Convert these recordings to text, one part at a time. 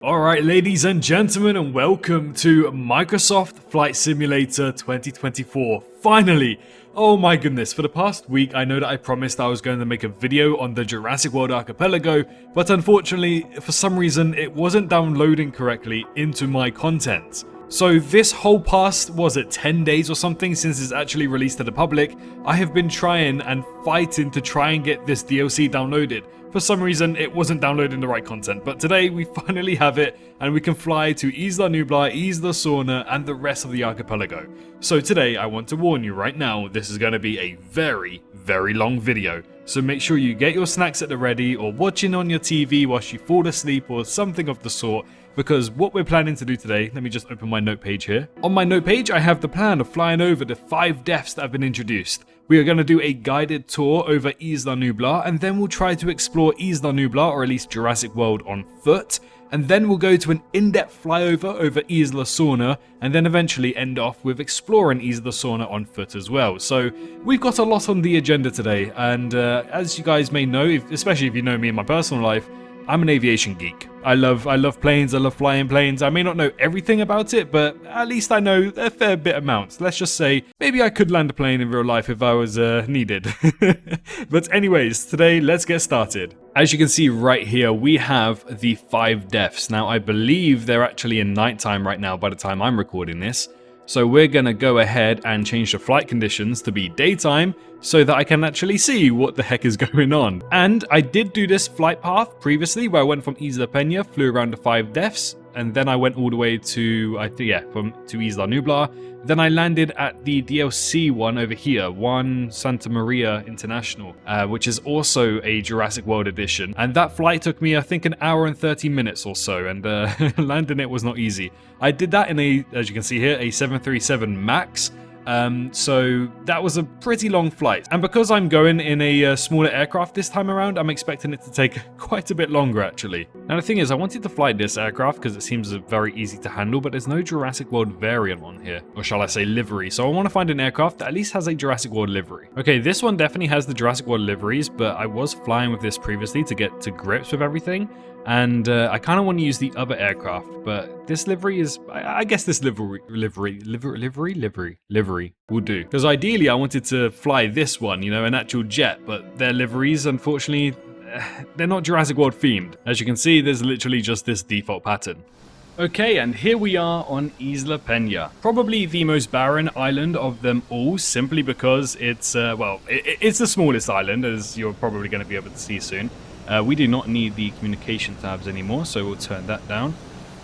Alright, ladies and gentlemen, and welcome to Microsoft Flight Simulator 2024. Finally! Oh my goodness, for the past week I know that I promised I was going to make a video on the Jurassic World Archipelago, but unfortunately, for some reason, it wasn't downloading correctly into my content. So this whole past, was it 10 days or something since it's actually released to the public, I have been trying and fighting to try and get this DLC downloaded. For some reason, it wasn't downloading the right content, but today we finally have it and we can fly to Isla Nublar, Isla Sorna, and the rest of the archipelago. So today, I want to warn you right now, this is going to be a very, very long video. So make sure you get your snacks at the ready or watching on your TV whilst you fall asleep or something of the sort. Because what we're planning to do today, let me just open my note page here. On my note page, I have the plan of flying over the 5 deaths that have been introduced. We are going to do a guided tour over Isla Nublar, and then we'll try to explore Isla Nublar, or at least Jurassic World, on foot. And then we'll go to an in-depth flyover over Isla Sorna, and then eventually end off with exploring Isla Sorna on foot as well. So we've got a lot on the agenda today, and as you guys may know, especially if you know me in my personal life, I'm an aviation geek. I love planes, I love flying planes. I may not know everything about it, but at least I know a fair bit amount. Let's just say, maybe I could land a plane in real life if I was needed. But anyways, today, let's get started. As you can see right here, we have the 5 deaths. Now, I believe they're actually in nighttime right now by the time I'm recording this. So we're going to go ahead and change the flight conditions to be daytime so that I can actually see what the heck is going on. And I did do this flight path previously where I went from Isla Peña, flew around the 5 deaths, and then I went all the way to, to Isla Nublar. Then I landed at the DLC one over here, one Santa Maria International, which is also a Jurassic World edition. And that flight took me, I think, an hour and 30 minutes or so, and landing it was not easy. I did that in a, as you can see here, a 737 MAX. So that was a pretty long flight, and because I'm going in a smaller aircraft this time around, I'm expecting it to take quite a bit longer actually. Now the thing is, I wanted to fly this aircraft because it seems very easy to handle, but there's no Jurassic World variant on here, or shall I say livery, so I want to find an aircraft that at least has a Jurassic World livery. Okay, this one definitely has the Jurassic World liveries, but I was flying with this previously to get to grips with everything. And I kind of want to use the other aircraft, but this livery is, I guess this livery will do. Because ideally I wanted to fly this one, you know, an actual jet, but their liveries, unfortunately, they're not Jurassic World themed. As you can see, there's literally just this default pattern. Okay, and here we are on Isla Peña. Probably the most barren island of them all, simply because it's, it's the smallest island, as you're probably going to be able to see soon. We do not need the communication tabs anymore, so we'll turn that down.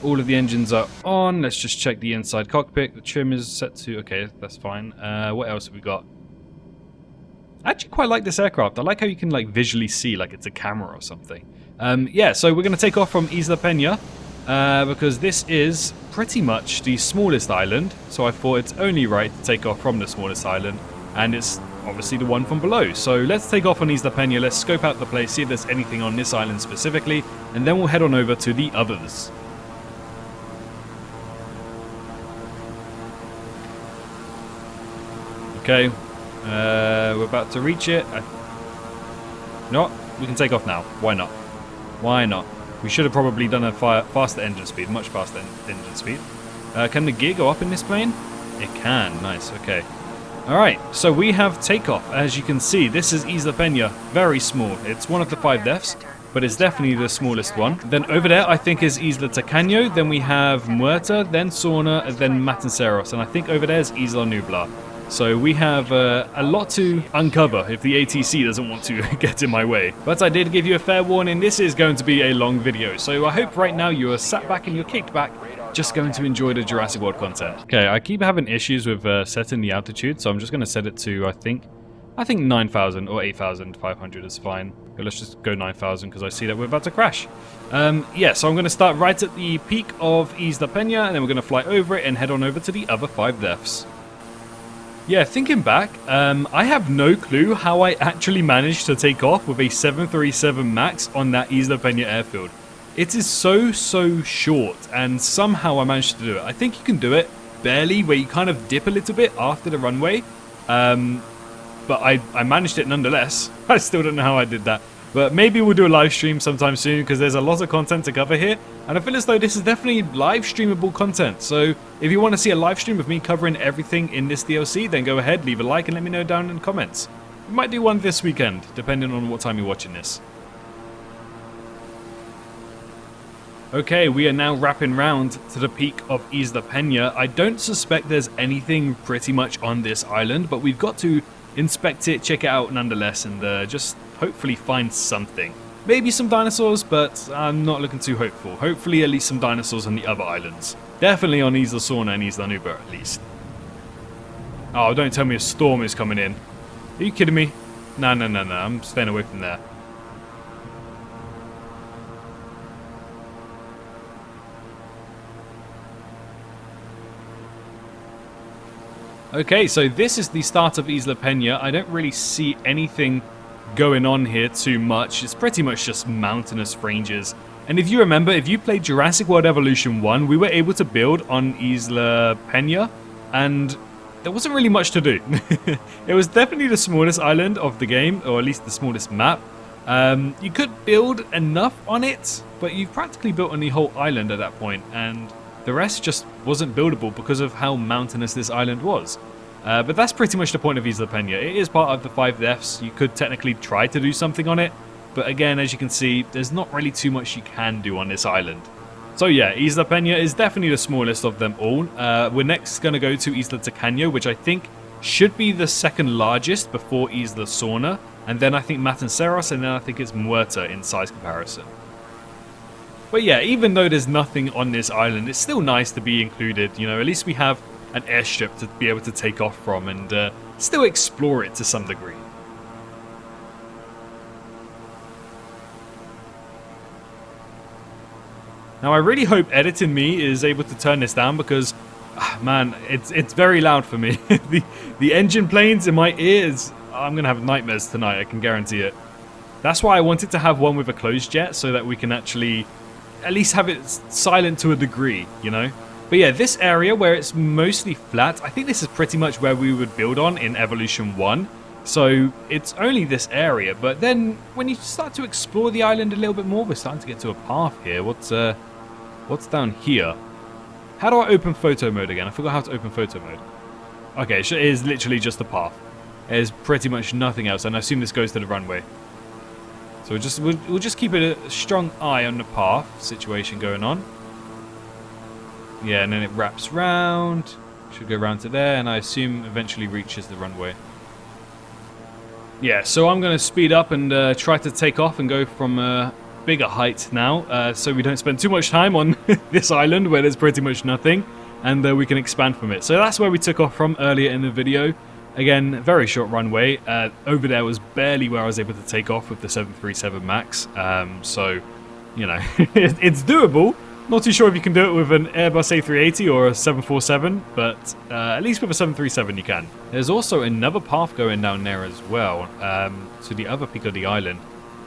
All of the engines are on. Let's just check the inside cockpit. The trim is set to... Okay, that's fine. What else have we got? I actually quite like this aircraft. I like how you can like visually see like it's a camera or something. Yeah, so we're going to take off from Isla Peña because this is pretty much the smallest island. So I thought it's only right to take off from the smallest island, and it's obviously the one from below. So let's take off on Isla Peña, let's scope out the place, see if there's anything on this island specifically, and then we'll head on over to the others. Okay, we're about to reach it. No, we can take off now. Why not? Why not? We should have probably done a faster engine speed, much faster engine speed. Can the gear go up in this plane? It can, nice, okay. Alright, so we have takeoff. As you can see, this is Isla Peña, very small. It's one of the 5 deaths, but it's definitely the smallest one. Then over there, I think, is Isla Takeoff. Then we have Muertes, then Sorna, and then Matanceros. And I think over there is Isla Nublar. So we have a lot to uncover if the ATC doesn't want to get in my way. But I did give you a fair warning, this is going to be a long video. So I hope right now you are sat back and you're kicked back, just going to enjoy the Jurassic World content. Okay, I keep having issues with setting the altitude, so I'm just going to set it to, I think 9,000 or 8,500 is fine. But let's just go 9,000 because I see that we're about to crash. Yeah, so I'm going to start right at the peak of Isla Peña, and then we're going to fly over it and head on over to the other 5 deaths. Yeah, thinking back, I have no clue how I actually managed to take off with a 737 MAX on that Isla Peña airfield. It is so short, and somehow I managed to do it. I think you can do it barely, where you kind of dip a little bit after the runway. But I managed it nonetheless. I still don't know how I did that. But maybe we'll do a live stream sometime soon because there's a lot of content to cover here. And I feel as though this is definitely live streamable content. So if you want to see a live stream of me covering everything in this DLC, then go ahead, leave a like and let me know down in the comments. We might do one this weekend, depending on what time you're watching this. Okay, we are now wrapping round to the peak of Isla Peña. I don't suspect there's anything pretty much on this island, but we've got to inspect it, check it out nonetheless, and just hopefully find something. Maybe some dinosaurs, but I'm not looking too hopeful. Hopefully at least some dinosaurs on the other islands. Definitely on Isla Sorna and Isla Nublar at least. Oh, don't tell me a storm is coming in. Are you kidding me? No, I'm staying away from there. Okay, so this is the start of Isla Peña. I don't really see anything going on here too much. It's pretty much just mountainous ranges. And if you remember, if you played Jurassic World Evolution 1, we were able to build on Isla Peña, and there wasn't really much to do. It was definitely the smallest island of the game, or at least the smallest map. You could build enough on it, but you've practically built on the whole island at that point, and the rest just wasn't buildable because of how mountainous this island was. But that's pretty much the point of Isla Peña. It is part of the 5 deaths. You could technically try to do something on it, but again, as you can see, there's not really too much you can do on this island. So yeah, Isla Peña is definitely the smallest of them all. We're next going to go to Isla Taqueño, which I think should be the second largest before Isla Sorna, and then I think Matanceros, and then I think it's Muertes in size comparison. But yeah, even though there's nothing on this island, it's still nice to be included. You know, at least we have an airstrip to be able to take off from and still explore it to some degree. Now, I really hope editing me is able to turn this down because, man, it's very loud for me. the engine planes in my ears, I'm going to have nightmares tonight, I can guarantee it. That's why I wanted to have one with a closed jet so that we can actually at least have it silent to a degree, you know? But yeah, this area where it's mostly flat, I think this is pretty much where we would build on in Evolution 1. So it's only this area, but then when you start to explore the island a little bit more, we're starting to get to a path here. What's down here? How do I open photo mode again? I forgot how to open photo mode. Okay, it is literally just a path. There's pretty much nothing else, and I assume this goes to the runway. So we'll just keep a strong eye on the path situation going on. Yeah, and then it wraps round. Should go round to there, and I assume eventually reaches the runway. Yeah, so I'm going to speed up and try to take off and go from a bigger height now, so we don't spend too much time on this island where there's pretty much nothing, and we can expand from it. So that's where we took off from earlier in the video. Again, very short runway. Over there was barely where I was able to take off with the 737 MAX. So, you know, it's doable. Not too sure if you can do it with an Airbus A380 or a 747, but at least with a 737 you can. There's also another path going down there as well, to the other peak of the island.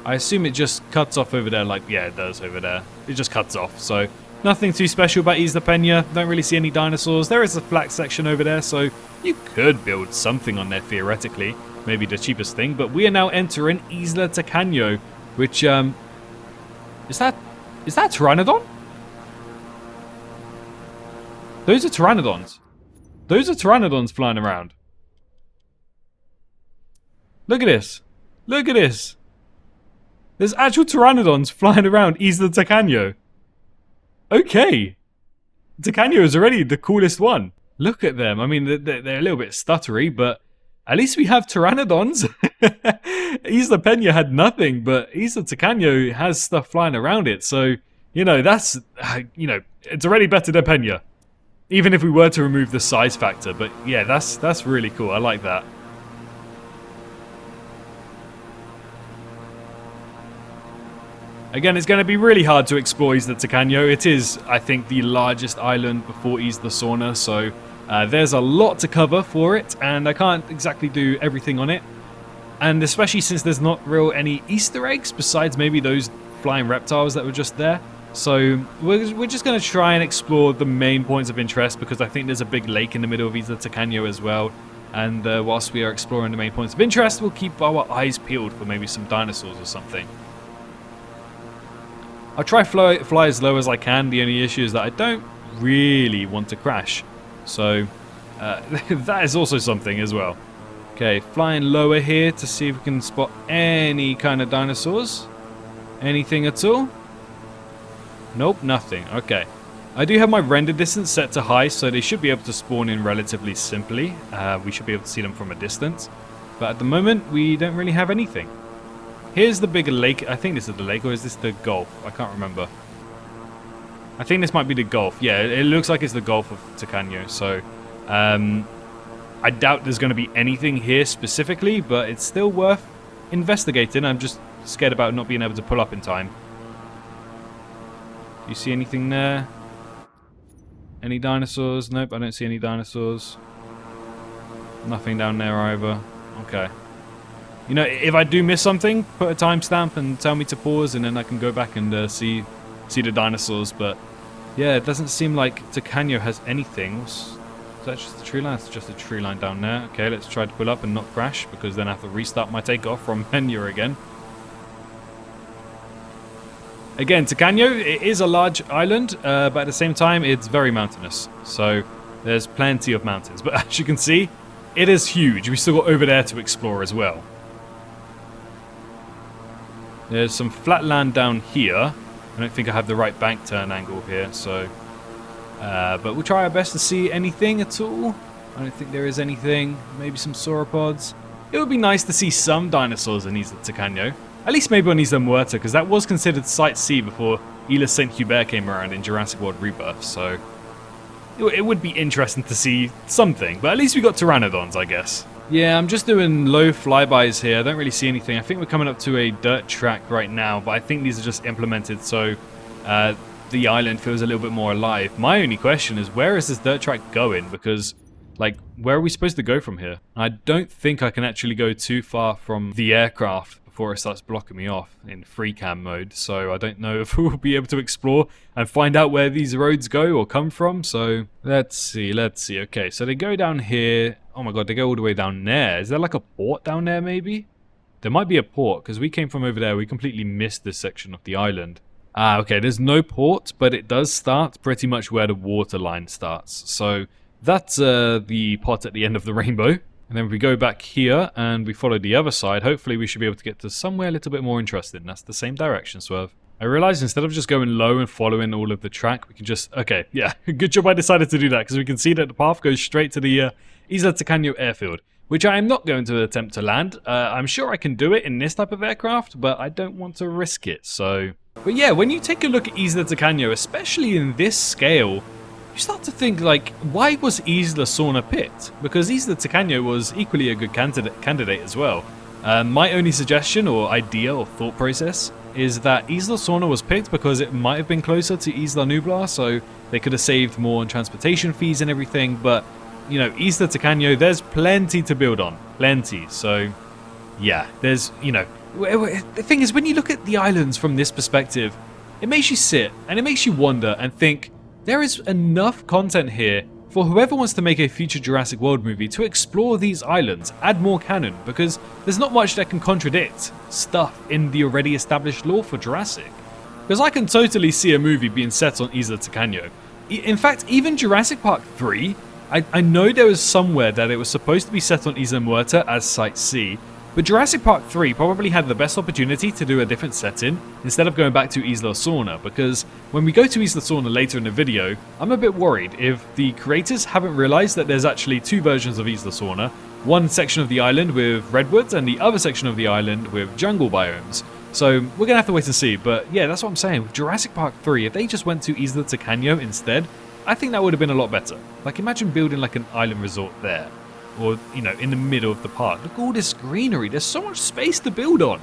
I assume it just cuts off over there, like, yeah, it does over there. It just cuts off, so nothing too special about Isla Peña. Don't really see any dinosaurs. There is a flat section over there, so you could build something on there theoretically. Maybe the cheapest thing, but we are now entering Isla Taqueño, which, is that Pteranodon? Those are Pteranodons. Those are Pteranodons flying around. Look at this. Look at this. There's actual Pteranodons flying around Isla Taqueño. Okay. Taqueño is already the coolest one. Look at them. I mean, they're a little bit stuttery, but at least we have Pteranodons. Isla Peña had nothing, but Isla Taqueño has stuff flying around it. So, you know, that's, you know, it's already better than Peña. Even if we were to remove the size factor. But yeah, that's really cool. I like that. Again, it's going to be really hard to explore Isla Taqueño. It is, I think, the largest island before Isla Sorna, so there's a lot to cover for it, and I can't exactly do everything on it. And especially since there's not real any Easter eggs, besides maybe those flying reptiles that were just there. So we're just going to try and explore the main points of interest, because I think there's a big lake in the middle of Isla Taqueño as well. And whilst we are exploring the main points of interest, we'll keep our eyes peeled for maybe some dinosaurs or something. I'll try fly as low as I can. The only issue is that I don't really want to crash. So that is also something as well. Okay, flying lower here to see if we can spot any kind of dinosaurs. Anything at all? Nope, nothing. Okay. I do have my render distance set to high, so they should be able to spawn in relatively simply. We should be able to see them from a distance. But at the moment, we don't really have anything. Here's the bigger lake. I think this is the lake, or is this the Gulf? I can't remember. I think this might be the Gulf. Yeah, it looks like it's the Gulf of Tacaño. So, I doubt there's going to be anything here specifically, but it's still worth investigating. I'm just scared about not being able to pull up in time. Do you see anything there? Any dinosaurs? Nope, I don't see any dinosaurs. Nothing down there either. Okay. You know, if I do miss something, put a timestamp and tell me to pause, and then I can go back and see the dinosaurs. But yeah, it doesn't seem like Tacaño has anything. Is that just a tree line? It's just a tree line down there. Okay, let's try to pull up and not crash, because then I have to restart my takeoff from Peña again. Again, Tacaño, it is a large island, but at the same time, it's very mountainous. So there's plenty of mountains. But as you can see, it is huge. We still got over there to explore as well. There's some flat land down here. I don't think I have the right bank turn angle here, so... but we'll try our best to see anything at all. I don't think there is anything. Maybe some sauropods. It would be nice to see some dinosaurs in Isla Tacaño. At least maybe on Isla Muertes, because that was considered Site C before Isla St. Hubert came around in Jurassic World Rebirth, so... It would be interesting to see something, but at least we got pteranodons, I guess. Yeah, I'm just doing low flybys here. I don't really see anything. I think we're coming up to a dirt track right now, but I think these are just implemented so the island feels a little bit more alive. My only question is, where is this dirt track going? Because, like, where are we supposed to go from here? I don't think I can actually go too far from the aircraft before it starts blocking me off in free cam mode, so I don't know if we'll be able to explore and find out where these roads go or come from. So let's see. Okay, so they go down here. Oh my god, they go all the way down there. Is there like a port down there maybe? There might be a port, because we came from over there. We completely missed this section of the island. Ah, okay, there's no port, but it does start pretty much where the water line starts. So that's the pot at the end of the rainbow. And then if we go back here and we follow the other side, hopefully we should be able to get to somewhere a little bit more interesting. That's the same direction, Swerve. I realized instead of just going low and following all of the track, we can just... Okay, yeah, good job I decided to do that, because we can see that the path goes straight to the Isla Tacaño airfield, which I am not going to attempt to land. I'm sure I can do it in this type of aircraft, but I don't want to risk it, so... But yeah, when you take a look at Isla Tacaño, especially in this scale, you start to think, like, why was Isla Sorna picked? Because Isla Tacaño was equally a good candidate as well. My only suggestion or idea or thought process is that Isla Sorna was picked because it might have been closer to Isla Nublar, so they could have saved more on transportation fees and everything, but, you know, Isla Tacaño, there's plenty to build on. Plenty. So, yeah, there's, you know... The thing is, when you look at the islands from this perspective, it makes you sit and it makes you wonder and think, there is enough content here for whoever wants to make a future Jurassic World movie to explore these islands, add more canon, because there's not much that can contradict stuff in the already established lore for Jurassic. Because I can totally see a movie being set on Isla Tacaño. In fact, even Jurassic Park 3, I know there was somewhere that it was supposed to be set on Isla Muertes as Site C, but Jurassic Park 3 probably had the best opportunity to do a different setting instead of going back to Isla Sorna, because when we go to Isla Sorna later in the video, I'm a bit worried if the creators haven't realized that there's actually two versions of Isla Sorna, one section of the island with redwoods and the other section of the island with jungle biomes. So we're gonna have to wait and see, but yeah, that's what I'm saying. With Jurassic Park 3, if they just went to Isla Tacaño instead, I think that would have been a lot better. Like, imagine building like an island resort there. Or, you know, in the middle of the park. Look at all this greenery. There's so much space to build on.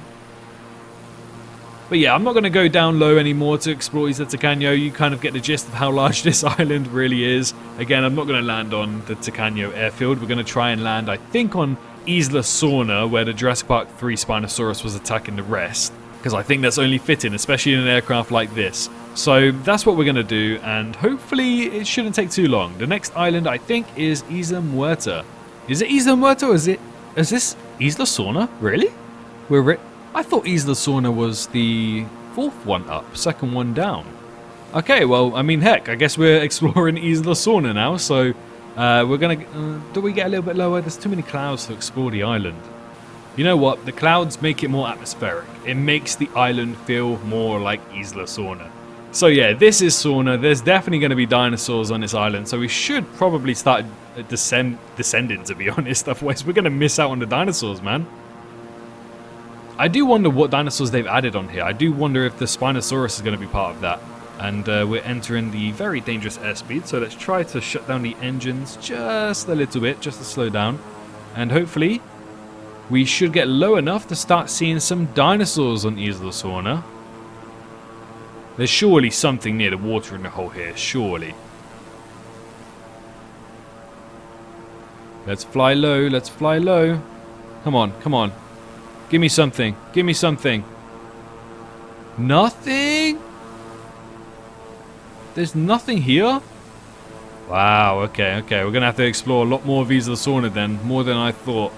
But yeah, I'm not going to go down low anymore to explore Isla Tacaño. You kind of get the gist of how large this island really is. Again, I'm not going to land on the Tacaño airfield. We're going to try and land, I think, on Isla Sorna, where the Jurassic Park 3 Spinosaurus was attacking the rest. Because I think that's only fitting, especially in an aircraft like this. So that's what we're going to do, and hopefully it shouldn't take too long. The next island, I think, is Isla Muertes. Is it Isla Muerto? Is this Isla Sorna? Really? I thought Isla Sorna was the 4th one up, 2nd one down. Okay, well, I mean, heck, I guess we're exploring Isla Sorna now, so we're gonna... do we get a little bit lower? There's too many clouds to explore the island. You know what? The clouds make it more atmospheric. It makes the island feel more like Isla Sorna. So yeah, this is Sorna. There's definitely going to be dinosaurs on this island, so we should probably start descending, to be honest. Otherwise, we're going to miss out on the dinosaurs, man. I do wonder what dinosaurs they've added on here. I do wonder if the Spinosaurus is going to be part of that. And we're entering the very dangerous airspeed, so let's try to shut down the engines just a little bit, just to slow down. And hopefully, we should get low enough to start seeing some dinosaurs on Isla Sorna. There's surely something near the water in the hole here, surely. Let's fly low, let's fly low. Come on, come on. Give me something, give me something. Nothing? There's nothing here? Wow, okay. We're going to have to explore a lot more of Isla Sorna then, more than I thought.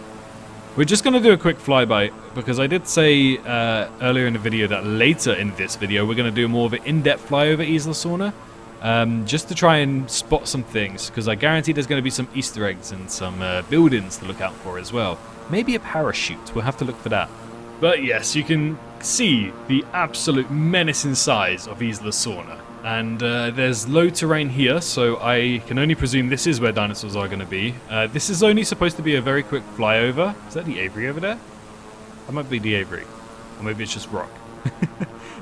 We're just going to do a quick flyby, because I did say earlier in the video that later in this video we're going to do more of an in-depth flyover Isla Sorna, just to try and spot some things, because I guarantee there's going to be some Easter eggs and some buildings to look out for as well. Maybe a parachute, we'll have to look for that. But yes, you can see the absolute menacing size of Isla Sorna. And there's low terrain here, so I can only presume this is where dinosaurs are going to be. This is only supposed to be a very quick flyover. Is that the Avery over there? That might be the Avery. Or maybe it's just rock.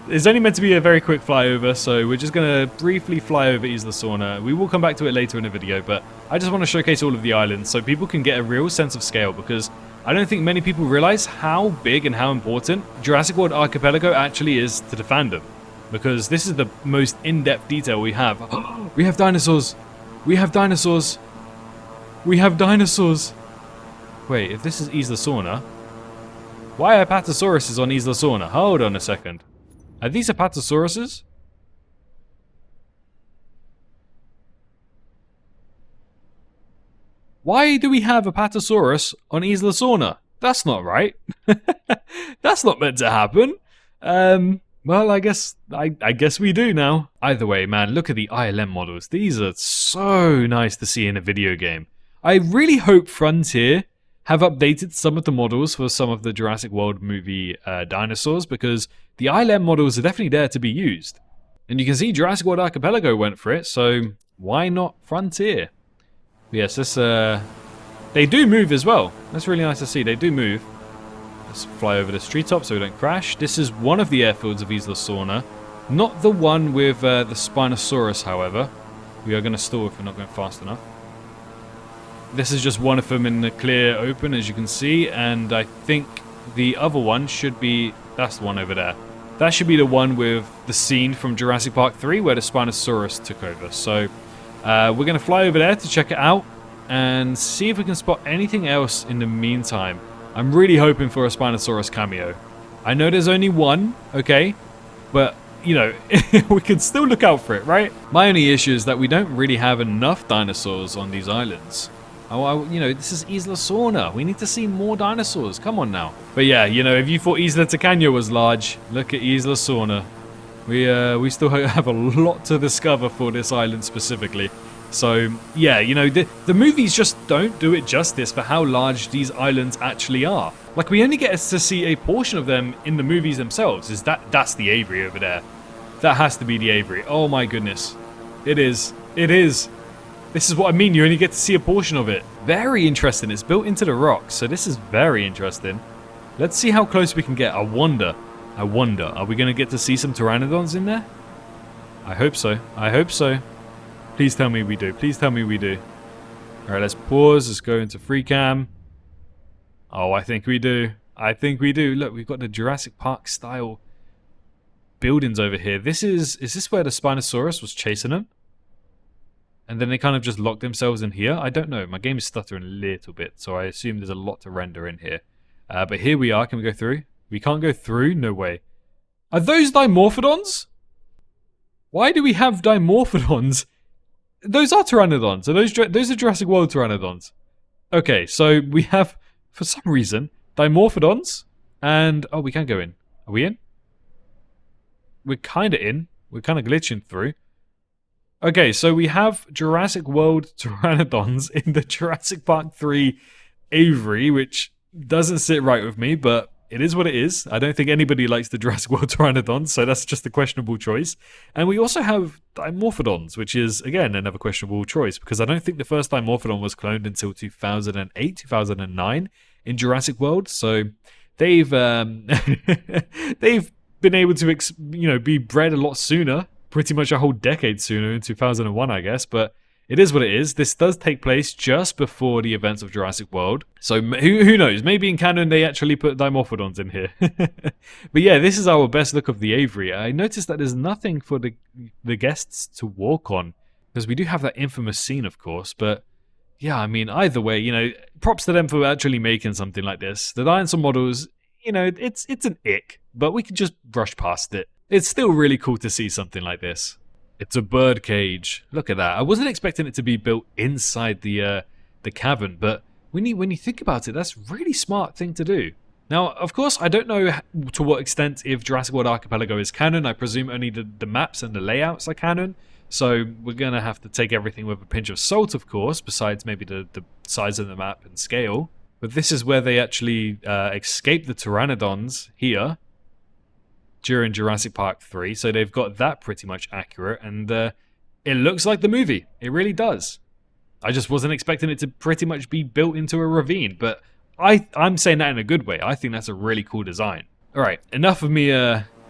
It's only meant to be a very quick flyover, so we're just going to briefly fly over Isla Sorna. We will come back to it later in the video, but I just want to showcase all of the islands so people can get a real sense of scale, because I don't think many people realize how big and how important Jurassic World Archipelago actually is to the fandom. Because this is the most in-depth detail we have. We have dinosaurs! We have dinosaurs! We have dinosaurs! Wait, if this is Isla Sorna, why are Apatosauruses on Isla Sorna? Hold on a second. Are these Apatosauruses? Why do we have Apatosaurus on Isla Sorna? That's not right. That's not meant to happen. Well, I guess we do now. Either way, man, look at the ILM models. These are so nice to see in a video game. I really hope Frontier have updated some of the models for some of the Jurassic World movie dinosaurs, because the ILM models are definitely there to be used. And you can see Jurassic World Archipelago went for it, so why not Frontier? Yes, this, they do move as well. That's really nice to see. They do move. Let's fly over the treetop so we don't crash. This is one of the airfields of Isla Sorna. Not the one with the Spinosaurus, however. We are going to stall if we're not going fast enough. This is just one of them in the clear open, as you can see. And I think the other one should be... That's the one over there. That should be the one with the scene from Jurassic Park 3 where the Spinosaurus took over. So we're going to fly over there to check it out and see if we can spot anything else in the meantime. I'm really hoping for a Spinosaurus cameo. I know there's only one, okay? But, you know, we can still look out for it, right? My only issue is that we don't really have enough dinosaurs on these islands. You know, this is Isla Sorna. We need to see more dinosaurs. Come on now. But yeah, you know, if you thought Isla Peña was large, look at Isla Sorna. We still have a lot to discover for this island specifically. So, yeah, you know, the movies just don't do it justice for how large these islands actually are. Like, we only get to see a portion of them in the movies themselves. That's the Avery over there. That has to be the Avery. Oh my goodness. It is. It is. This is what I mean, you only get to see a portion of it. Very interesting. It's built into the rocks, so this is very interesting. Let's see how close we can get. I wonder, are we going to get to see some pteranodons in there? I hope so. I hope so. Please tell me we do. Please tell me we do. Alright, let's pause. Let's go into free cam. Oh, I think we do. I think we do. Look, we've got the Jurassic Park style buildings over here. Is this where the Spinosaurus was chasing them? And then they kind of just locked themselves in here? I don't know. My game is stuttering a little bit, so I assume there's a lot to render in here. But here we are. Can we go through? We can't go through? No way. Are those Dimorphodons? Why do we have Dimorphodons? Those are Pteranodons. Those are Jurassic World Pteranodons. Okay, so we have, for some reason, Dimorphodons, and... Oh, we can go in. Are we in? We're kind of in. We're kind of glitching through. Okay, so we have Jurassic World Pteranodons in the Jurassic Park 3 Avery, which doesn't sit right with me, but it is what it is. I don't think anybody likes the Jurassic World Pteranodons, so that's just a questionable choice. And we also have Dimorphodons, which is, again, another questionable choice, because I don't think the first Dimorphodon was cloned until 2008, 2009 in Jurassic World, so they've they've been able to, be bred a lot sooner, pretty much a whole decade sooner, in 2001, I guess, but it is what it is. This does take place just before the events of Jurassic World, so who knows? Maybe in canon they actually put Dimorphodons in here. But yeah, this is our best look of the Avery. I noticed that there's nothing for the guests to walk on, because we do have that infamous scene, of course, but yeah, I mean, either way, props to them for actually making something like this. The dinosaur models, it's an ick, but we can just brush past it. It's still really cool to see something like this. It's a bird cage. Look at that. I wasn't expecting it to be built inside the cavern, but when you think about it, that's a really smart thing to do. Now, of course, I don't know to what extent if Jurassic World Archipelago is canon. I presume only the maps and the layouts are canon. So we're going to have to take everything with a pinch of salt, of course, besides maybe the size of the map and scale. But this is where they actually escape the Pteranodons here during Jurassic Park 3. So they've got that pretty much accurate. And it looks like the movie. It really does. I just wasn't expecting it to pretty much be built into a ravine. But I'm saying that in a good way. I think that's a really cool design. All right, enough of me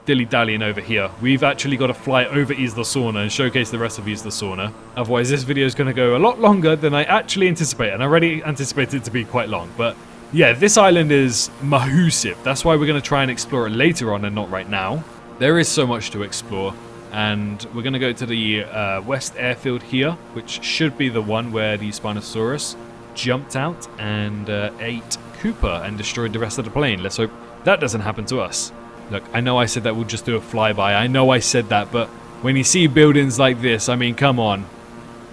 dilly-dallying over here. We've actually got to fly over Isla Sorna and showcase the rest of Isla Sorna. Otherwise, this video is going to go a lot longer than I actually anticipate, and I already anticipated it to be quite long. But yeah, this island is massive. That's why we're going to try and explore it later on and not right now. There is so much to explore, and we're going to go to the west airfield here, which should be the one where the Spinosaurus jumped out and ate Cooper and destroyed the rest of the plane. Let's hope that doesn't happen to us. Look, I know I said that we'll just do a flyby. I know I said that, but when you see buildings like this, I mean, come on.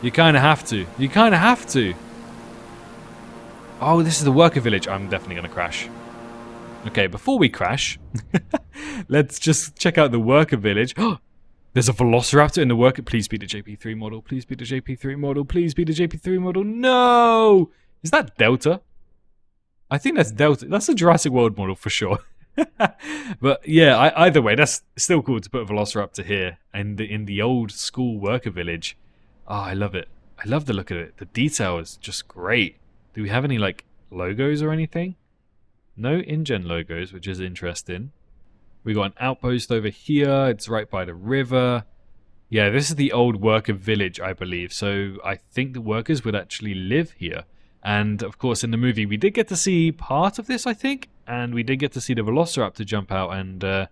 You kind of have to. You kind of have to. Oh, this is the worker village. I'm definitely going to crash. Okay, before we crash, let's just check out the worker village. Oh, there's a Velociraptor in the worker. Please be the JP3 model. Please be the JP3 model. Please be the JP3 model. No! Is that Delta? I think that's Delta. That's a Jurassic World model for sure. But yeah, either way, that's still cool to put a Velociraptor here and in the old school worker village. Oh, I love it. I love the look of it. The detail is just great. Do we have any like logos or anything? No InGen logos, which is interesting. We got an outpost over here. It's right by the river. Yeah, this is the old worker village, I believe. So I think the workers would actually live here. And of course, in the movie, we did get to see part of this, I think. And we did get to see the Velociraptor jump out and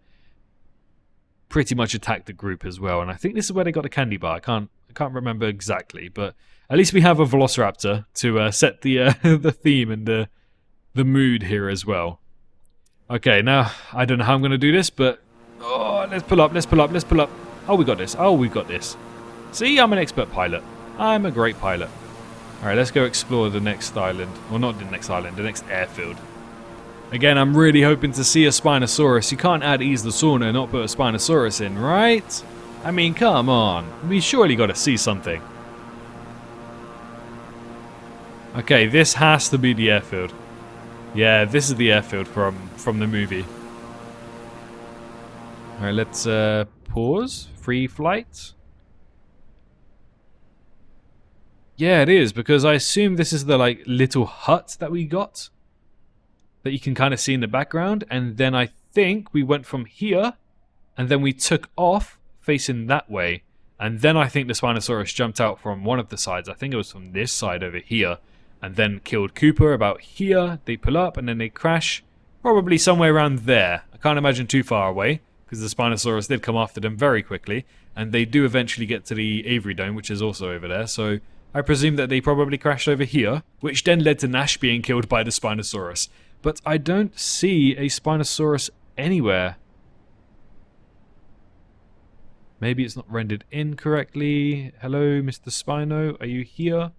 pretty much attack the group as well. And I think this is where they got the candy bar. I can't remember exactly, but at least we have a Velociraptor to set the the theme and the mood here as well. Okay, now I don't know how I'm going to do this, but let's pull up, let's pull up, let's pull up. Oh, we got this. Oh, we got this. See, I'm an expert pilot. I'm a great pilot. All right, let's go explore the next island. Well, not the next island, the next airfield. Again, I'm really hoping to see a Spinosaurus. You can't add Isla Sorna and not put a Spinosaurus in, right? I mean, come on. We surely got to see something. Okay, this has to be the airfield. Yeah, this is the airfield from the movie. All right, let's pause. Free flight. Yeah, it is, because I assume this is the like little hut that we got that you can kind of see in the background, and then I think we went from here and then we took off facing that way, and then I think the Spinosaurus jumped out from one of the sides. I think it was from this side over here, and then killed Cooper about here. They pull up and then they crash probably somewhere around there. I can't imagine too far away, because the Spinosaurus did come after them very quickly, and they do eventually get to the Avery Dome, which is also over there. So I presume that they probably crashed over here, which then led to Nash being killed by the Spinosaurus. But I don't see a Spinosaurus anywhere. Maybe it's not rendered in correctly. Hello, Mr. Spino, are you here?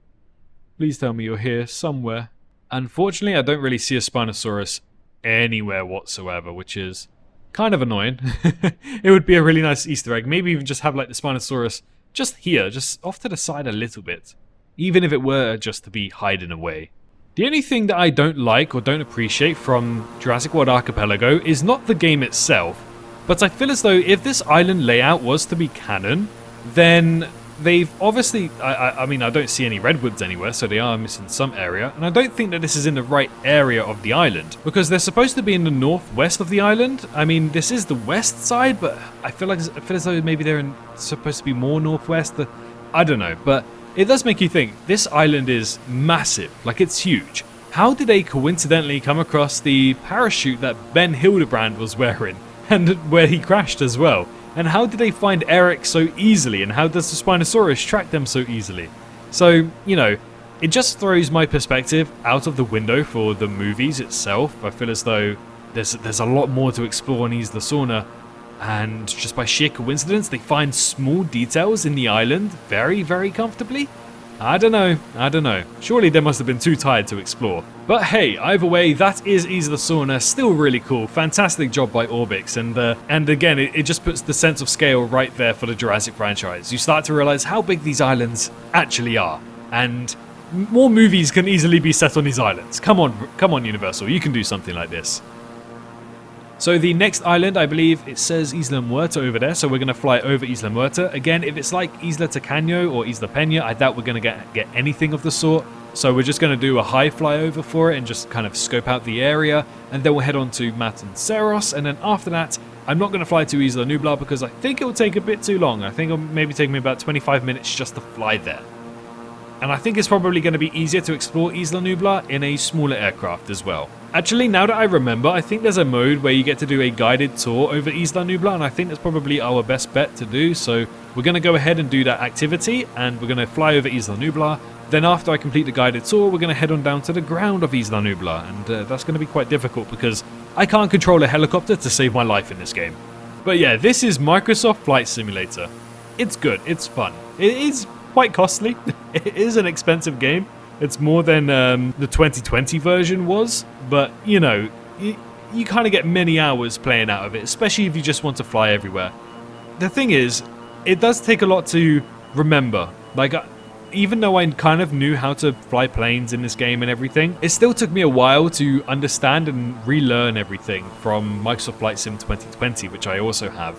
Please tell me you're here somewhere. Unfortunately, I don't really see a Spinosaurus anywhere whatsoever, which is kind of annoying. It would be a really nice Easter egg. Maybe even just have like the Spinosaurus just here, just off to the side a little bit. Even if it were just to be hiding away. The only thing that I don't like or don't appreciate from Jurassic World Archipelago is not the game itself, but I feel as though if this island layout was to be canon, then they've obviously, I mean, I don't see any redwoods anywhere, so they are missing some area, and I don't think that this is in the right area of the island, because they're supposed to be in the northwest of the island. I mean, this is the west side, but I feel as though maybe they're supposed to be more northwest. I don't know, but it does make you think, this island is massive, like it's huge. How did they coincidentally come across the parachute that Ben Hildebrand was wearing, and where he crashed as well? And how did they find Eric so easily, and how does the Spinosaurus track them so easily? So, you know, it just throws my perspective out of the window for the movies itself. I feel as though there's a lot more to explore in Isla Sorna, and just by sheer coincidence, they find small details in the island very, very comfortably. I don't know. Surely they must have been too tired to explore. But hey, either way, that is Isla Sorna. Still really cool. Fantastic job by Orbix. And again, it just puts the sense of scale right there for the Jurassic franchise. You start to realize how big these islands actually are. And more movies can easily be set on these islands. Come on, Universal. You can do something like this. So the next island, I believe it says Isla Muerta over there, so we're going to fly over Isla Muerta. Again, if it's like Isla Taqueño or Isla Peña, I doubt we're going to get anything of the sort. So we're just going to do a high flyover for it and just kind of scope out the area. And then we'll head on to Matanceros. And then after that, I'm not going to fly to Isla Nublar because I think it will take a bit too long. I think it'll maybe take me about 25 minutes just to fly there. And I think it's probably going to be easier to explore Isla Nublar in a smaller aircraft as well. Actually, now that I remember, I think there's a mode where you get to do a guided tour over Isla Nublar, and I think that's probably our best bet to do. So we're going to go ahead and do that activity, and we're going to fly over Isla Nublar. Then after I complete the guided tour, we're going to head on down to the ground of Isla Nublar, and that's going to be quite difficult because I can't control a helicopter to save my life in this game. But yeah, this is Microsoft Flight Simulator. It's good, it's fun. It is quite costly. It is an expensive game. It's more than the 2020 version was, but you know, you kind of get many hours playing out of it, especially if you just want to fly everywhere. The thing is, it does take a lot to remember. Like, even though I kind of knew how to fly planes in this game and everything, it still took me a while to understand and relearn everything from Microsoft Flight Sim 2020, which I also have.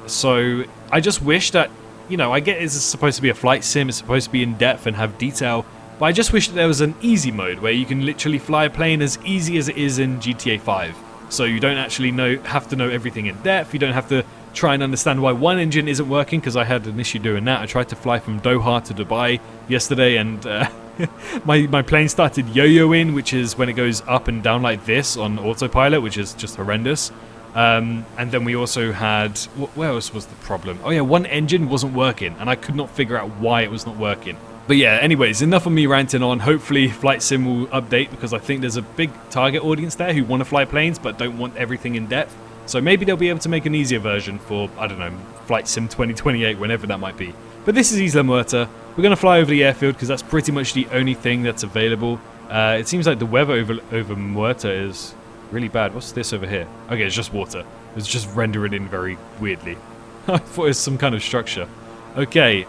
So I just wish that, you know, I get it's supposed to be a flight sim, it's supposed to be in depth and have detail, but I just wish that there was an easy mode where you can literally fly a plane as easy as it is in GTA 5. So you don't actually have to know everything in depth, you don't have to try and understand why one engine isn't working, because I had an issue doing that. I tried to fly from Doha to Dubai yesterday, and my plane started yo-yoing, which is when it goes up and down like this on autopilot, which is just horrendous. And then we also had, where else was the problem? Oh yeah, one engine wasn't working, and I could not figure out why it was not working. But yeah, anyways, enough of me ranting on. Hopefully Flight Sim will update, because I think there's a big target audience there who want to fly planes but don't want everything in depth. So maybe they'll be able to make an easier version for, I don't know, Flight Sim 2028, whenever that might be. But this is Isla Muerta. We're going to fly over the airfield because that's pretty much the only thing that's available. It seems like the weather over Muerta is really bad. What's this over here? Okay, it's just water. It's just rendering in very weirdly. I thought it was some kind of structure. Okay,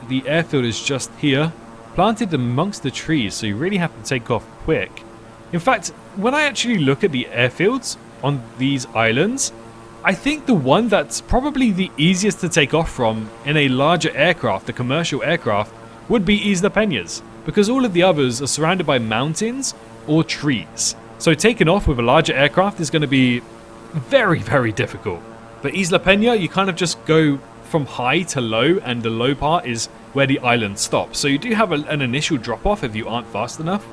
the airfield is just here, planted amongst the trees, so you really have to take off quick. In fact, when I actually look at the airfields on these islands, I think the one that's probably the easiest to take off from in a larger aircraft, a commercial aircraft, would be Isla Peña's, because all of the others are surrounded by mountains or trees. So taking off with a larger aircraft is going to be very, very difficult. But Isla Peña, you kind of just go from high to low, and the low part is where the island stops. So you do have an initial drop-off if you aren't fast enough,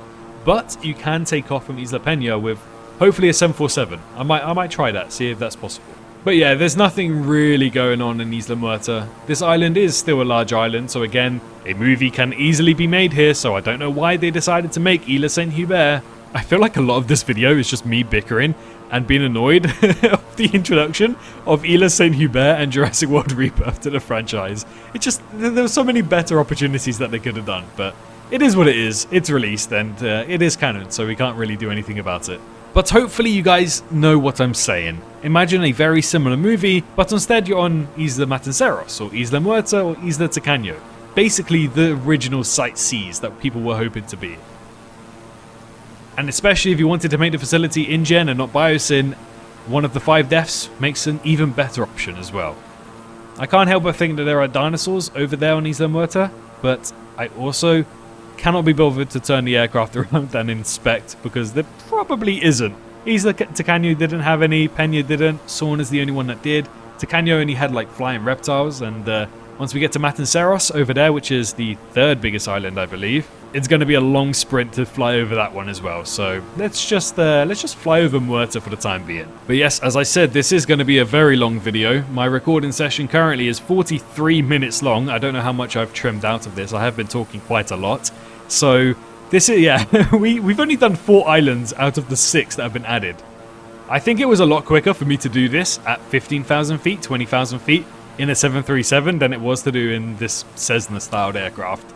but you can take off from Isla Peña with hopefully a 747. I might try that, see if that's possible. But yeah, there's nothing really going on in Isla Muerta. This island is still a large island, so again, a movie can easily be made here, so I don't know why they decided to make Isla Saint Hubert. I feel like a lot of this video is just me bickering and being annoyed of the introduction of Isla Saint Hubert and Jurassic World Rebirth to the franchise. It just, there were so many better opportunities that they could have done, but it is what it is. It's released and it is canon, so we can't really do anything about it. But hopefully you guys know what I'm saying. Imagine a very similar movie, but instead you're on Isla Matanceros, or Isla Muerta, or Isla Tacaño. Basically the original Site Cs that people were hoping to be. And especially if you wanted to make the facility in-gen and not biosyn, one of the 5 deaths makes an even better option as well. I can't help but think that there are dinosaurs over there on Isla Muerta, but I also cannot be bothered to turn the aircraft around and inspect because there probably isn't. Isla Tacaño didn't have any, Peña didn't, Sorna's the only one that did. Tacaño only had like flying reptiles, and once we get to Matanceros over there, which is the 3rd biggest island I believe, it's going to be a long sprint to fly over that one as well. So let's just fly over Muerta for the time being. But yes, as I said, this is going to be a very long video. My recording session currently is 43 minutes long. I don't know how much I've trimmed out of this. I have been talking quite a lot. So this is, yeah, we've only done 4 islands out of the 6 that have been added. I think it was a lot quicker for me to do this at 15,000 feet, 20,000 feet in a 737 than it was to do in this Cessna styled aircraft.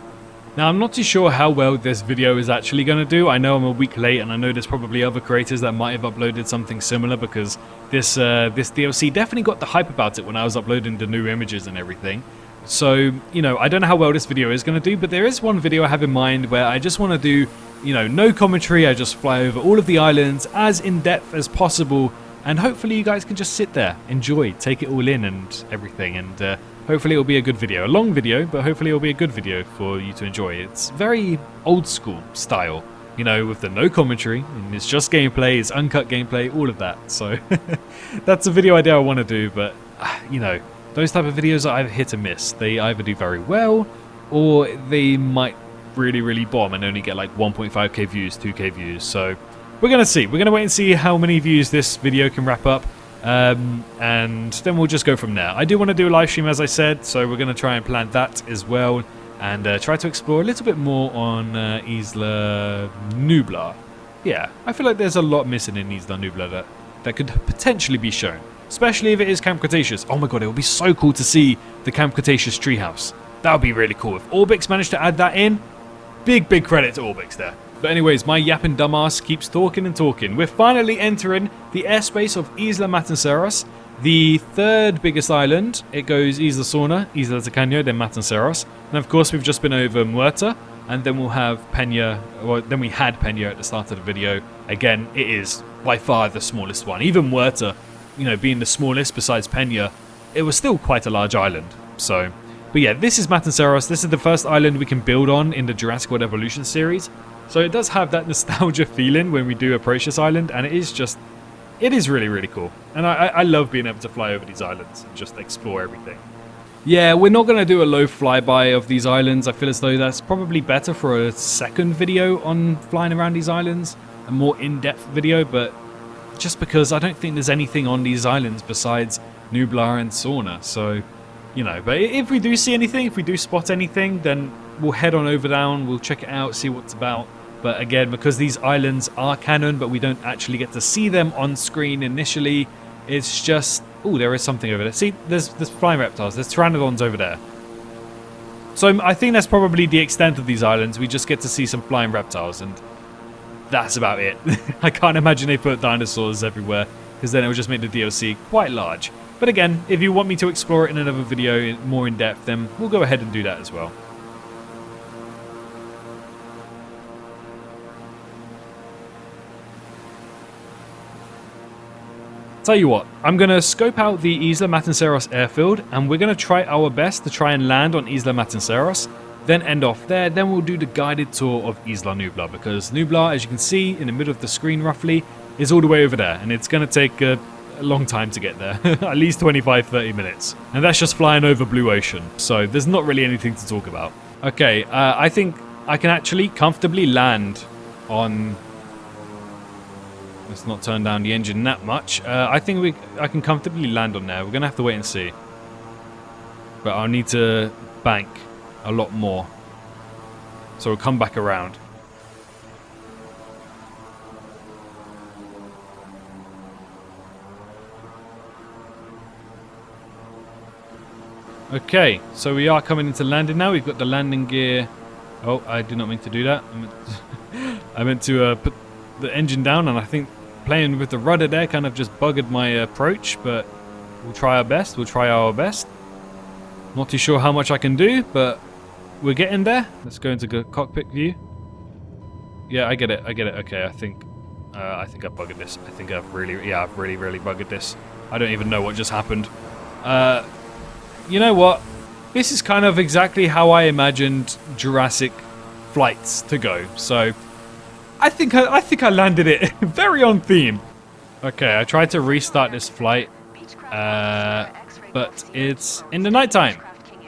Now, I'm not too sure how well this video is actually going to do. I know I'm a week late, and I know there's probably other creators that might have uploaded something similar because this DLC definitely got the hype about it when I was uploading the new images and everything. So, you know, I don't know how well this video is going to do, but there is one video I have in mind where I just want to do, you know, no commentary. I just fly over all of the islands as in-depth as possible, and hopefully you guys can just sit there, enjoy, take it all in and everything, and hopefully it'll be a good video. A long video, but hopefully it'll be a good video for you to enjoy. It's very old school style, you know, with the no commentary, and it's just gameplay, it's uncut gameplay, all of that. So that's a video idea I want to do, but, you know, those type of videos are either hit or miss. They either do very well, or they might really, really bomb and only get like 1.5k views, 2k views. So we're going to see. We're going to wait and see how many views this video can wrap up. And then we'll just go from there. I do want to do a live stream, as I said, so we're going to try and plan that as well, and try to explore a little bit more on Isla Nublar. Yeah, I feel like there's a lot missing in Isla Nublar that could potentially be shown, especially if it is Camp Cretaceous. Oh my god, it would be so cool to see the Camp Cretaceous treehouse. That would be really cool. If Orbix managed to add that in, big credit to Orbix there. But anyways, my yapping dumbass keeps talking and talking. We're finally entering the airspace of Isla Matanceros, the 3rd biggest island. It goes Isla Sorna, Isla Tacaño, then Matanceros. And of course, we've just been over Muerta, and then we'll have Peña, or then we had Peña at the start of the video. Again, it is by far the smallest one. Even Muerta, you know, being the smallest besides Peña, it was still quite a large island. So, but yeah, this is Matanceros. This is the first island we can build on in the Jurassic World Evolution series. So it does have that nostalgia feeling when we do approach this island, and it is really, really cool. And I love being able to fly over these islands and just explore everything. Yeah, we're not going to do a low flyby of these islands. I feel as though that's probably better for a second video on flying around these islands, a more in-depth video, but just because I don't think there's anything on these islands besides Nublar and Sorna. So, you know, but if we do see anything, if we do spot anything, then we'll head on over down, we'll check it out, see what it's about. But again, because these islands are canon, but we don't actually get to see them on screen initially, it's just... Oh, there is something over there. See, there's flying reptiles, there's pteranodons over there. So I think that's probably the extent of these islands. We just get to see some flying reptiles, and that's about it. I can't imagine they put dinosaurs everywhere, because then it would just make the DLC quite large. But again, if you want me to explore it in another video more in depth, then we'll go ahead and do that as well. Tell you what, I'm going to scope out the Isla Matanceros airfield, and we're going to try our best to try and land on Isla Matanceros, then end off there. Then we'll do the guided tour of Isla Nublar, because Nublar, as you can see in the middle of the screen roughly, is all the way over there, and it's going to take a long time to get there, at least 25-30 minutes, and that's just flying over blue ocean, so there's not really anything to talk about. Okay, I think I can actually comfortably land on... Let's not turn down the engine that much. I think I can comfortably land on there. We're going to have to wait and see. But I'll need to bank a lot more. So we'll come back around. Okay, so we are coming into landing now. We've got the landing gear Oh, I did not mean to do that. I meant to put the engine down, and I think playing with the rudder there kind of just buggered my approach, but we'll try our best. We'll try our best. Not too sure how much I can do, but we're getting there. Let's go into the cockpit view. Yeah, I get it. I get it. Okay, I think I've buggered this. I think I've really buggered this. I don't even know what just happened. You know what? This is kind of exactly how I imagined Jurassic flights to go. So I think I landed it very on theme. Okay, I tried to restart this flight, but it's in the nighttime,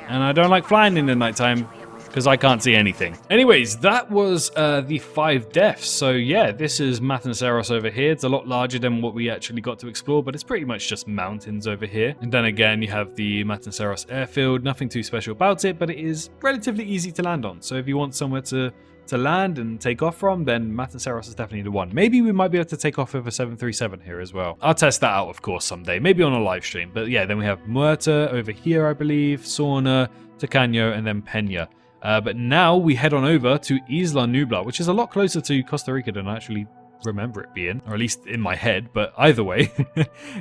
and I don't like flying in the nighttime because I can't see anything. Anyways, that was the 5 deaths. So yeah, this is Matanceros over here. It's a lot larger than what we actually got to explore, but it's pretty much just mountains over here. And then again, you have the Matanceros airfield. Nothing too special about it, but it is relatively easy to land on. So if you want somewhere to land and take off from, then Matanceros is definitely the one. Maybe we might be able to take off with a 737 here as well. I'll test that out, of course, someday. Maybe on a live stream. But yeah, then we have Muertes over here, I believe, Sorna, Takeoff, and then Peña. But now we head on over to Isla Nublar, which is a lot closer to Costa Rica than I actually remember it being, or at least in my head, but either way.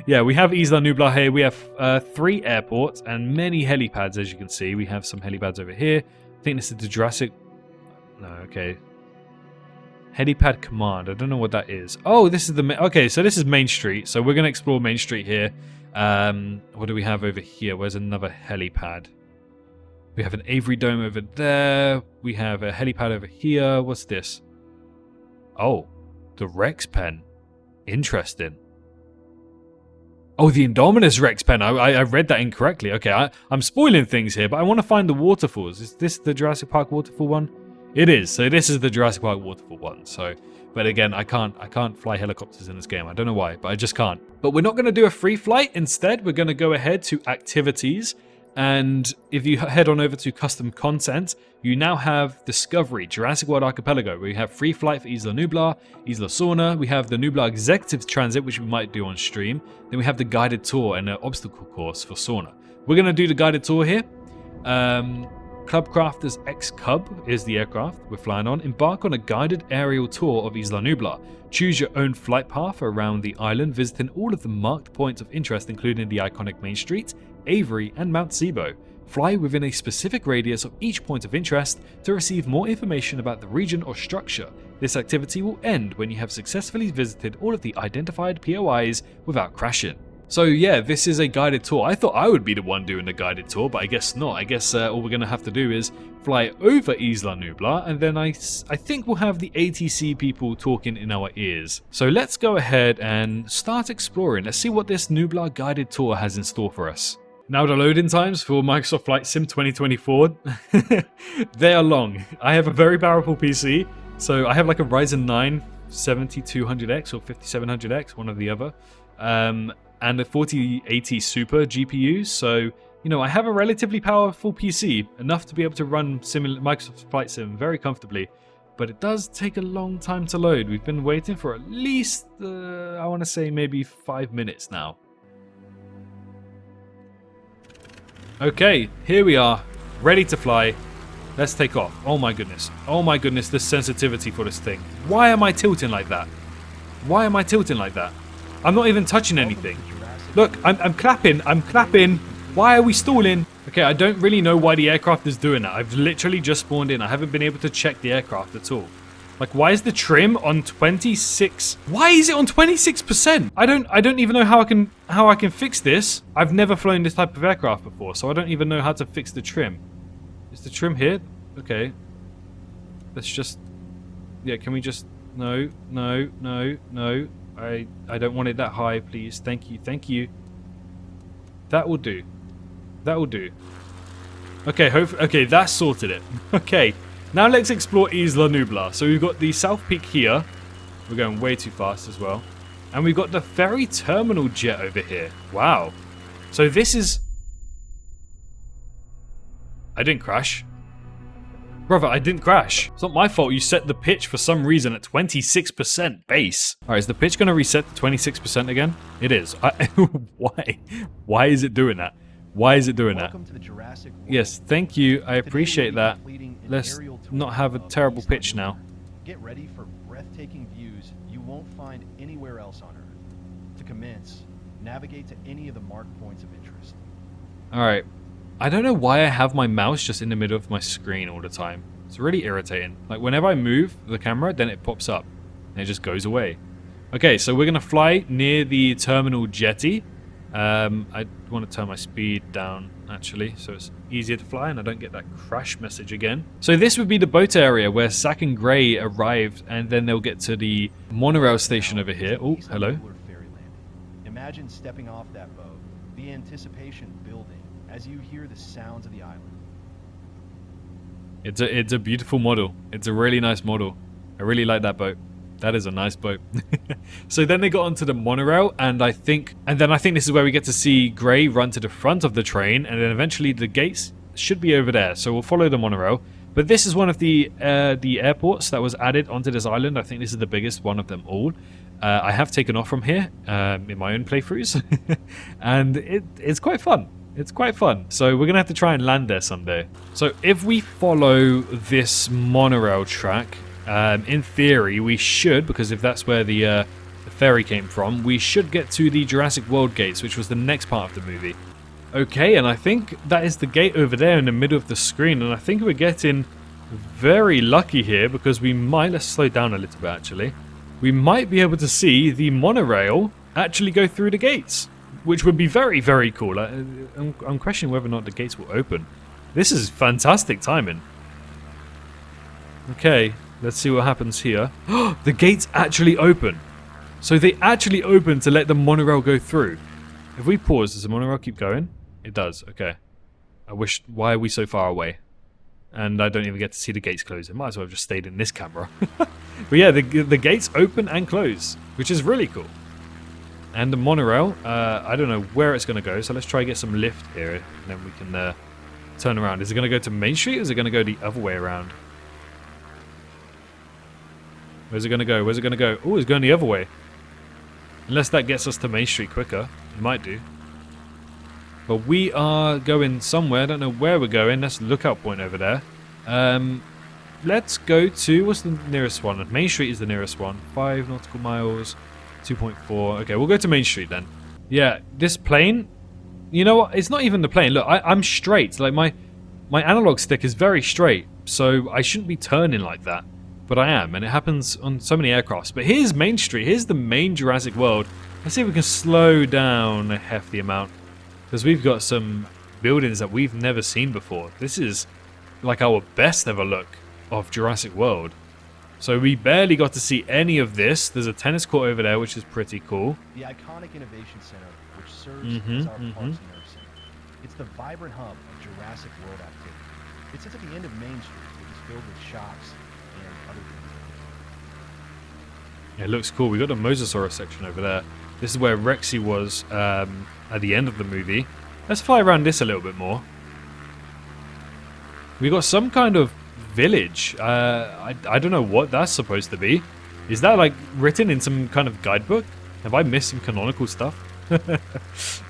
Yeah, we have Isla Nublar here. We have 3 airports and many helipads, as you can see. We have some helipads over here. I think this is the Jurassic... No, okay. Helipad Command. I don't know what that is. Oh, this is the... Okay, so this is Main Street. So we're going to explore Main Street here. What do we have over here? Where's another helipad? We have an Avery Dome over there. We have a helipad over here. What's this? Oh, the Rex Pen. Interesting. Oh, the Indominus Rex Pen. I read that incorrectly. Okay, I'm spoiling things here, but I want to find the waterfalls. Is this the Jurassic Park waterfall one? It is. So this is the Jurassic Park waterfall one. So, but again, I can't fly helicopters in this game. I don't know why, but I just can't. But we're not going to do a free flight. Instead, we're going to go ahead to activities. And if you head on over to custom content, you now have Discovery, Jurassic World Archipelago, where you have free flight for Isla Nublar, Isla Sorna. We have the Nublar Executive Transit, which we might do on stream. Then we have the guided tour and an obstacle course for Sorna. We're going to do the guided tour here. Club Crafters X Cub is the aircraft we're flying on. Embark on a guided aerial tour of Isla Nublar. Choose your own flight path around the island, visiting all of the marked points of interest, including the iconic Main Street, Avery, and Mount Sibo. Fly within a specific radius of each point of interest to receive more information about the region or structure. This activity will end when you have successfully visited all of the identified POIs without crashing. So yeah, this is a guided tour. I thought I would be the one doing the guided tour, but I guess not. I guess all we're going to have to do is fly over Isla Nublar, and then I think we'll have the ATC people talking in our ears. So let's go ahead and start exploring. Let's see what this Nublar guided tour has in store for us. Now the loading times for Microsoft Flight Sim 2024, they are long. I have a very powerful PC, so I have like a Ryzen 9 7200X or 5700X, one or the other. And a 4080 Super GPU, so, you know, I have a relatively powerful PC, enough to be able to run Microsoft Flight Sim very comfortably, but it does take a long time to load. We've been waiting for at least, I want to say maybe 5 minutes now. Okay, here we are, ready to fly. Let's take off. Oh my goodness, the sensitivity for this thing. Why am I tilting like that? Why am I tilting like that? I'm not even touching anything. Look, I'm clapping. Why are we stalling? Okay, I don't really know why the aircraft is doing that. I've literally just spawned in. I haven't been able to check the aircraft at all. Like, why is the trim on 26? Why is it on 26%? I don't even know how I can fix this. I've never flown this type of aircraft before, so I don't even know how to fix the trim. Is the trim here? Okay. Let's just... Yeah, can we just... No. I don't want it that high, please. Thank you. That will do. Okay, okay, that sorted it. Okay, now let's explore Isla Nublar. So we've got the South Peak here. We're going way too fast as well. And we've got the ferry terminal jet over here. Wow. So this is... I didn't crash. Brother, I didn't crash. It's not my fault you set the pitch for some reason at 26% base. Alright, is the pitch going to reset to 26% again? It is. Why? Why is it doing that? Why is it doing that? Yes, thank you. I appreciate that. Let's not have a terrible pitch now. Get ready for breathtaking views you won't find anywhere else on Earth. To commence, navigate to any of the marked points of interest. Alright. I don't know why I have my mouse just in the middle of my screen all the time. It's really irritating. Like, whenever I move the camera, then it pops up. And it just goes away. Okay, so we're going to fly near the terminal jetty. I want to turn my speed down, actually, so it's easier to fly and I don't get that crash message again. So this would be the boat area where Zack and Gray arrived, and then they'll get to the monorail station over here. Oh, hello. Imagine stepping off that boat, the anticipation building as you hear the sounds of the island. It's a beautiful model. It's a really nice model. I really like that boat. That is a nice boat. So then they got onto the monorail, and I think this is where we get to see Gray run to the front of the train, and then eventually the gates should be over there. So we'll follow the monorail. But this is one of the airports that was added onto this island. I think this is the biggest one of them all. I have taken off from here in my own playthroughs, and it's quite fun. It's quite fun. So we're going to have to try and land there someday. So if we follow this monorail track, in theory, we should, because if that's where the ferry came from, we should get to the Jurassic World gates, which was the next part of the movie. Okay, and I think that is the gate over there in the middle of the screen, and I think we're getting very lucky here, because we might, let's slow down a little bit actually, we might be able to see the monorail actually go through the gates, which would be very, very cool. I'm questioning whether or not the gates will open. This is fantastic timing. Okay. Let's see what happens here. The gates actually open. So they actually open to let the monorail go through. If we pause, does the monorail keep going? It does. Okay. I wish... Why are we so far away? And I don't even get to see the gates close. It might as well have just stayed in this camera. But yeah, the gates open and close, which is really cool. And the monorail, I don't know where it's going to go. So let's try and get some lift here. And then we can turn around. Is it going to go to Main Street, or is it going to go the other way around? Where's it going to go? Where's it going to go? Oh, it's going the other way. Unless that gets us to Main Street quicker. It might do. But we are going somewhere. I don't know where we're going. That's the lookout point over there. Let's go to... What's the nearest one? Main Street is the nearest one. 5 nautical miles. 2.4. Okay, we'll go to Main Street then. Yeah, this plane... You know what? It's not even the plane. Look, I'm straight. Like, my analog stick is very straight. So I shouldn't be turning like that. But I am, and it happens on so many aircrafts. But here's Main Street. Here's the main Jurassic World. Let's see if we can slow down a hefty amount. Because we've got some buildings that we've never seen before. This is like our best ever look of Jurassic World. So we barely got to see any of this. There's a tennis court over there, which is pretty cool. The iconic Innovation Center, which serves as our Parks and Nerve Center. It's the vibrant hub of Jurassic World activity. It sits at the end of Main Street, which is filled with shops. Yeah, it looks cool. We got the Mosasaurus section over there. This is where Rexy was at the end of the movie. Let's fly around this a little bit more. We got some kind of village. I don't know what that's supposed to be. Is that like written in some kind of guidebook? Have I missed some canonical stuff?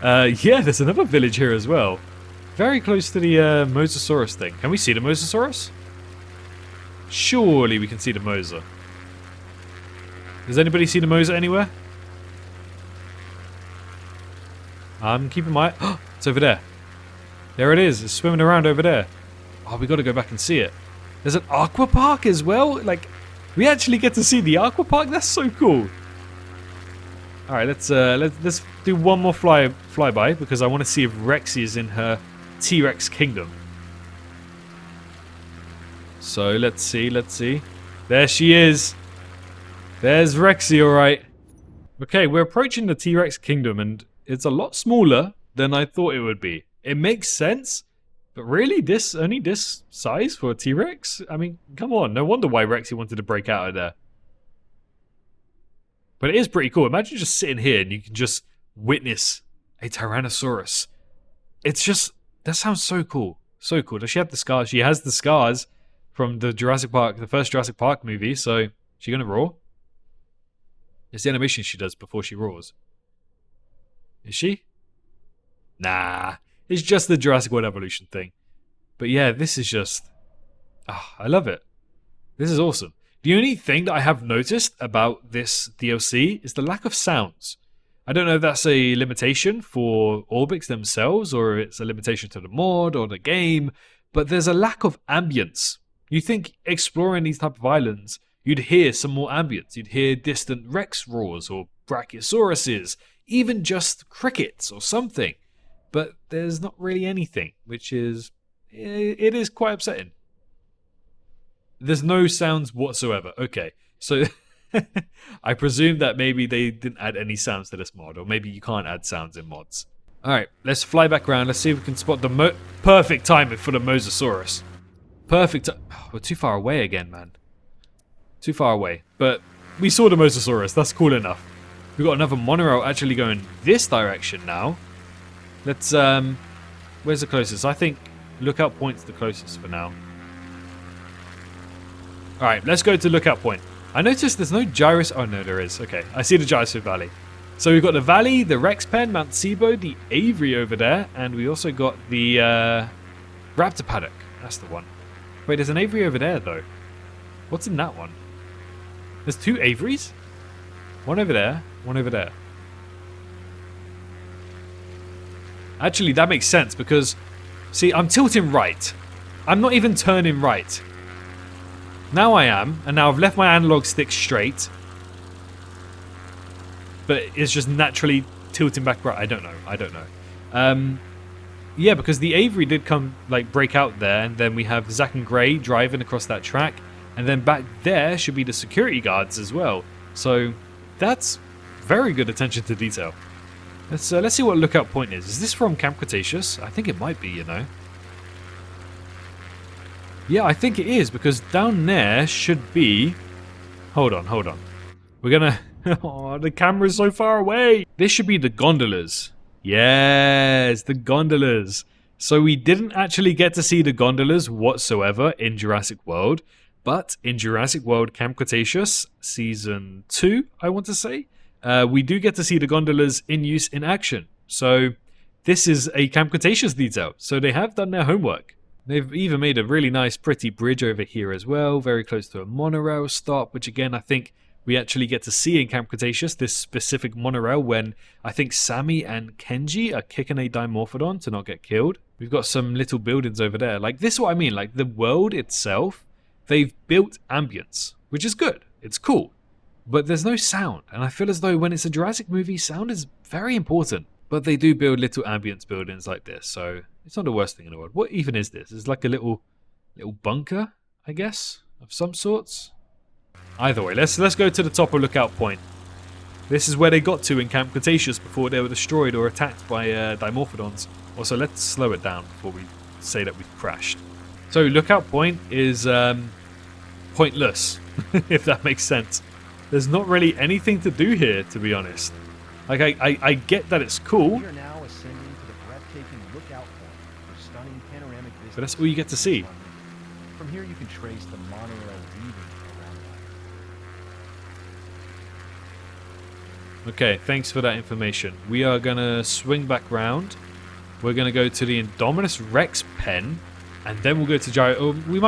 Yeah, there's another village here as well. Very close to the Mosasaurus thing. Can we see the Mosasaurus? Surely we can see the Mosa. Does anybody see the Mosa anywhere? I'm keeping my... Oh, it's over there. There it is. It's swimming around over there. Oh, we got to go back and see it. There's an aqua park as well. Like, we actually get to see the aqua park. That's so cool. All right, let's do one more flyby because I want to see if Rexy is in her T-Rex kingdom. So let's see. There she is. There's Rexy, alright. Okay, we're approaching the T-Rex kingdom, and it's a lot smaller than I thought it would be. It makes sense, but really, only this size for a T-Rex? I mean, come on, no wonder why Rexy wanted to break out of there. But it is pretty cool. Imagine just sitting here and you can just witness a Tyrannosaurus. It's just, that sounds so cool. So cool. Does she have the scars? She has the scars from the Jurassic Park, the first Jurassic Park movie, so is she gonna roar? It's the animation she does before she roars. Is she? Nah. It's just the Jurassic World Evolution thing. But yeah, this is just... Ah, I love it. This is awesome. The only thing that I have noticed about this DLC is the lack of sounds. I don't know if that's a limitation for Orbix themselves or it's a limitation to the mod or the game, but there's a lack of ambience. You think exploring these type of islands, you'd hear some more ambience. You'd hear distant Rex roars or Brachiosauruses, even just crickets or something. But there's not really anything, which is... it is quite upsetting. There's no sounds whatsoever. Okay, so I presume that maybe they didn't add any sounds to this mod, or maybe you can't add sounds in mods. Alright, let's fly back around. Let's see if we can spot the perfect timing for the Mosasaurus. Perfect. Oh, we're too far away again, man. Too far away. But we saw the Mosasaurus. That's cool enough. We've got another monorail actually going this direction now. Let's, where's the closest? I think Lookout Point's the closest for now. Alright, let's go to Lookout Point. I noticed there's no Gyrus... Oh, no, there is. Okay, I see the Gyrosphere Valley. So we've got the Valley, the Rex Pen, Mount Sibo, the Avery over there, and we also got the Raptor Paddock. That's the one. Wait, there's an Avery over there, though. What's in that one? There's two Averys? One over there, one over there. Actually, that makes sense because... See, I'm tilting right. I'm not even turning right. Now I am, and now I've left my analog stick straight. But it's just naturally tilting back right. I don't know. Yeah, because the Avery did come, like, break out there, and then we have Zack and Gray driving across that track, and then back there should be the security guards as well. So that's very good attention to detail. Let's see what Lookout Point is. Is this from Camp Cretaceous? I think it might be, you know. Yeah, I think it is, because down there should be... Hold on. We're gonna... Oh, the camera's so far away! This should be the gondolas. Yes, the gondolas. So we didn't actually get to see the gondolas whatsoever in Jurassic World, but in Jurassic World Camp Cretaceous Season 2, I want to say, we do get to see the gondolas in use in action. So this is a Camp Cretaceous detail. So they have done their homework. They've even made a really nice pretty bridge over here as well, very close to a monorail stop, which again I think we actually get to see in Camp Cretaceous, this specific monorail when I think Sammy and Kenji are kicking a Dimorphodon to not get killed. We've got some little buildings over there. Like, this is what I mean. Like, the world itself, they've built ambience, which is good. It's cool. But there's no sound. And I feel as though when it's a Jurassic movie, sound is very important. But they do build little ambience buildings like this, so it's not the worst thing in the world. What even is this? It's like a little bunker, I guess, of some sorts. Either way, let's go to the top of Lookout Point. This is where they got to in Camp Cretaceous before they were destroyed or attacked by Dimorphodons. Also, let's slow it down before we say that we've crashed. So Lookout Point is pointless, if that makes sense. There's not really anything to do here, to be honest. Like, I get that it's cool. We are now ascending to the breathtaking Lookout Point for stunning panoramic vistas. But that's all you get to see. From here you can trace the monorail weaving around that. Okay, thanks for that information. We are gonna swing back round. We're gonna go to the Indominus Rex pen, and then we'll go to we'll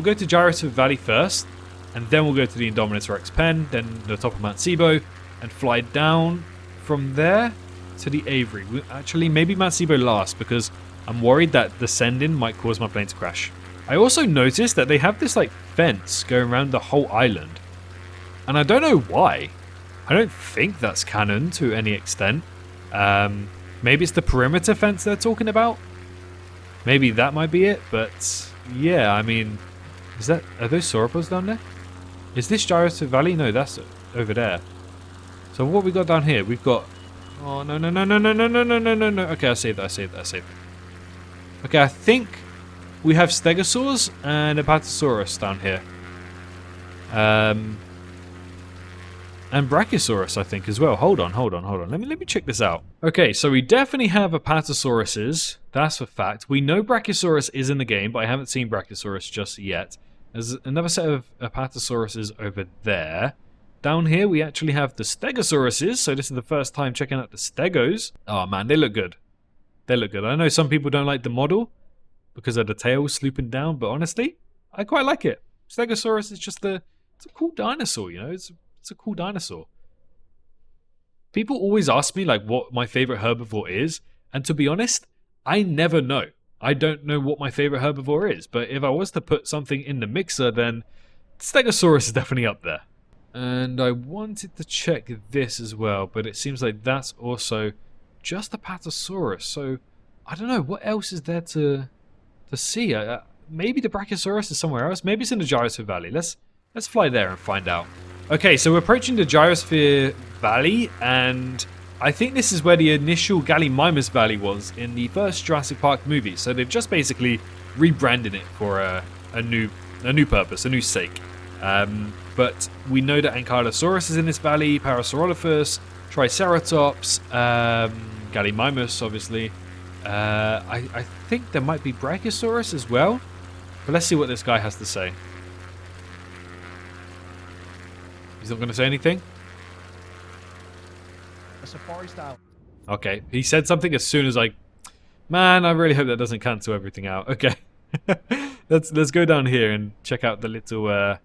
go to Gyrosoph Valley first, and then we'll go to the Indominus Rex pen, then the top of Mount Sibo, and fly down from there to the Avery. Actually, maybe Mount Sibo last, because I'm worried that descending might cause my plane to crash. I also noticed that they have this like fence going around the whole island, and I don't know why. I don't think that's canon to any extent. Maybe it's the perimeter fence they're talking about. Maybe that might be it, but yeah, I mean, are those sauropods down there? Is this Gyrosoph Valley? No, that's over there. So what we got down here? We've got... Oh, no. Okay, I saved that. Okay, I think we have Stegosaurs and Apatosaurus down here. And Brachiosaurus, I think, as well. Hold on. Let me check this out. Okay, so we definitely have Apatosauruses. That's for fact. We know Brachiosaurus is in the game, but I haven't seen Brachiosaurus just yet. There's another set of Apatosauruses over there. Down here, we actually have the Stegosauruses, so this is the first time checking out the Stegos. Oh man, they look good. I know some people don't like the model because of the tail slooping down, but honestly, I quite like it. Stegosaurus is just it's a cool dinosaur, you know? It's a cool dinosaur. People always ask me like what my favorite herbivore is, and to be honest, I never know. I don't know what my favorite herbivore is, but if I was to put something in the mixer, then Stegosaurus is definitely up there. And I wanted to check this as well, but it seems like that's also just a Patasaurus. So I don't know, what else is there to see? Maybe the Brachiosaurus is somewhere else. Maybe it's in the Gyrosphere Valley. Let's fly there and find out. Okay, so we're approaching the Gyrosphere Valley, and I think this is where the initial Gallimimus Valley was in the first Jurassic Park movie. So they've just basically rebranded it for a new purpose, a new sake. But we know that Ankylosaurus is in this valley, Parasaurolophus, Triceratops, Gallimimus, obviously. I think there might be Brachiosaurus as well. But let's see what this guy has to say. He's not going to say anything? A safari style. Okay, he said something as soon as man, I really hope that doesn't cancel everything out. Okay. let's go down here and check out the little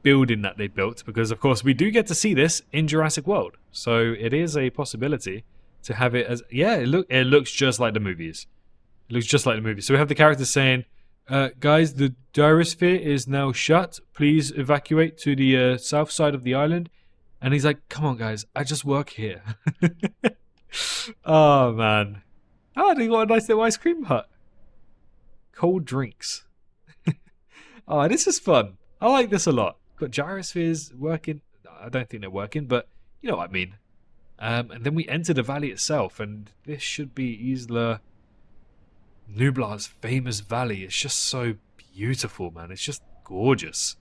building that they built, because of course we do get to see this in Jurassic World. So it is a possibility to have it as, yeah, it looks just like the movies. It looks just like the movies. So we have the characters saying, guys, the gyrosphere is now shut. Please evacuate to the south side of the island. And he's like, come on, guys, I just work here. Oh, man. Oh, they got a nice little ice cream hut. Cold drinks. Oh, this is fun. I like this a lot. Got gyrospheres working. I don't think they're working, but you know what I mean. And then we enter the valley itself, and this should be Isla Nublar's famous valley. It's just so beautiful, man. It's just gorgeous.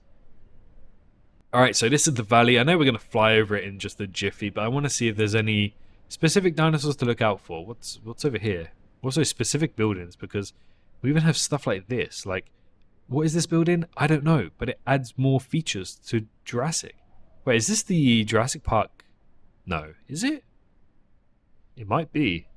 Alright, so this is the valley. I know we're going to fly over it in just a jiffy, but I want to see if there's any specific dinosaurs to look out for. What's over here? Also specific buildings, because we even have stuff like this. Like, what is this building? I don't know, but it adds more features to Jurassic. Wait, is this the Jurassic Park? No, is it? It might be.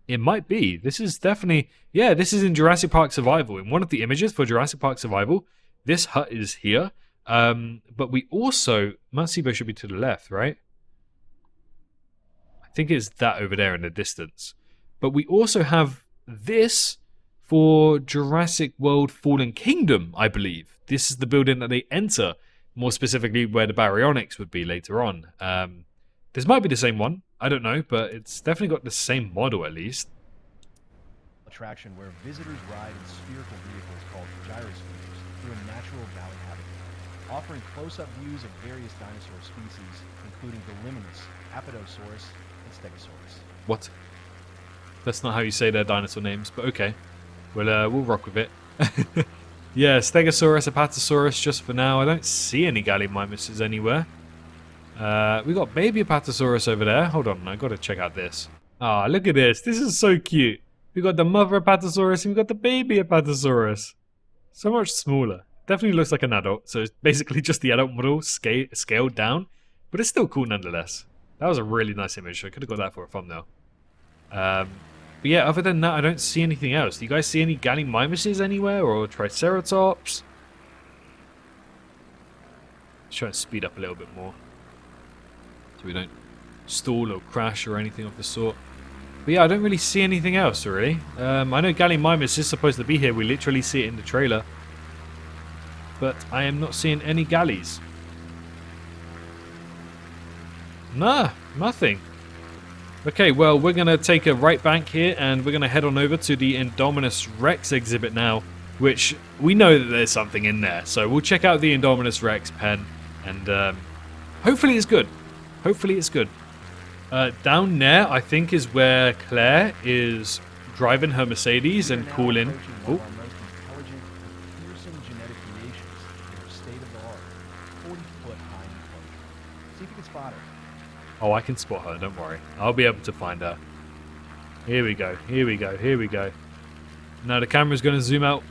It might be. This is definitely... Yeah, this is in Jurassic Park Survival. In one of the images for Jurassic Park Survival, this hut is here. But we also... Mount Sibo should be to the left, right? I think it's that over there in the distance. But we also have this for Jurassic World Fallen Kingdom, I believe. This is the building that they enter. More specifically, where the baryonyx would be later on. This might be the same one. I don't know, but it's definitely got the same model at least. Attraction where visitors ride in spherical vehicles called gyrospheres through a natural valley habitat, offering close-up views of various dinosaur species, including Gallimimus, Apatosaurus, and Stegosaurus. What? That's not how you say their dinosaur names, but okay. We'll rock with it. Yeah, Stegosaurus, Apatosaurus just for now. I don't see any Gallimimuses anywhere. We got baby Apatosaurus over there. Hold on, I gotta check out this. Ah, look at this. This is so cute. We got the mother Apatosaurus and we got the baby Apatosaurus. So much smaller. Definitely looks like an adult. So it's basically just the adult model scaled down. But it's still cool nonetheless. That was a really nice image. I could have got that for a thumbnail. But yeah, other than that, I don't see anything else. Do you guys see any Gallimimuses anywhere or Triceratops? Let's try and speed up a little bit more, so we don't stall or crash or anything of the sort. But yeah, I don't really see anything else, really. I know Gallimimus is supposed to be here. We literally see it in the trailer. But I am not seeing any galleys. Nah, nothing. Okay, well, we're going to take a right bank here, and we're going to head on over to the Indominus Rex exhibit now, which we know that there's something in there. So we'll check out the Indominus Rex pen, and hopefully it's good. Hopefully it's good. Down there, I think, is where Claire is driving her Mercedes and calling... Oh. Oh, I can spot her, don't worry. I'll be able to find her. Here we go, here we go, here we go. Now the camera's going to zoom out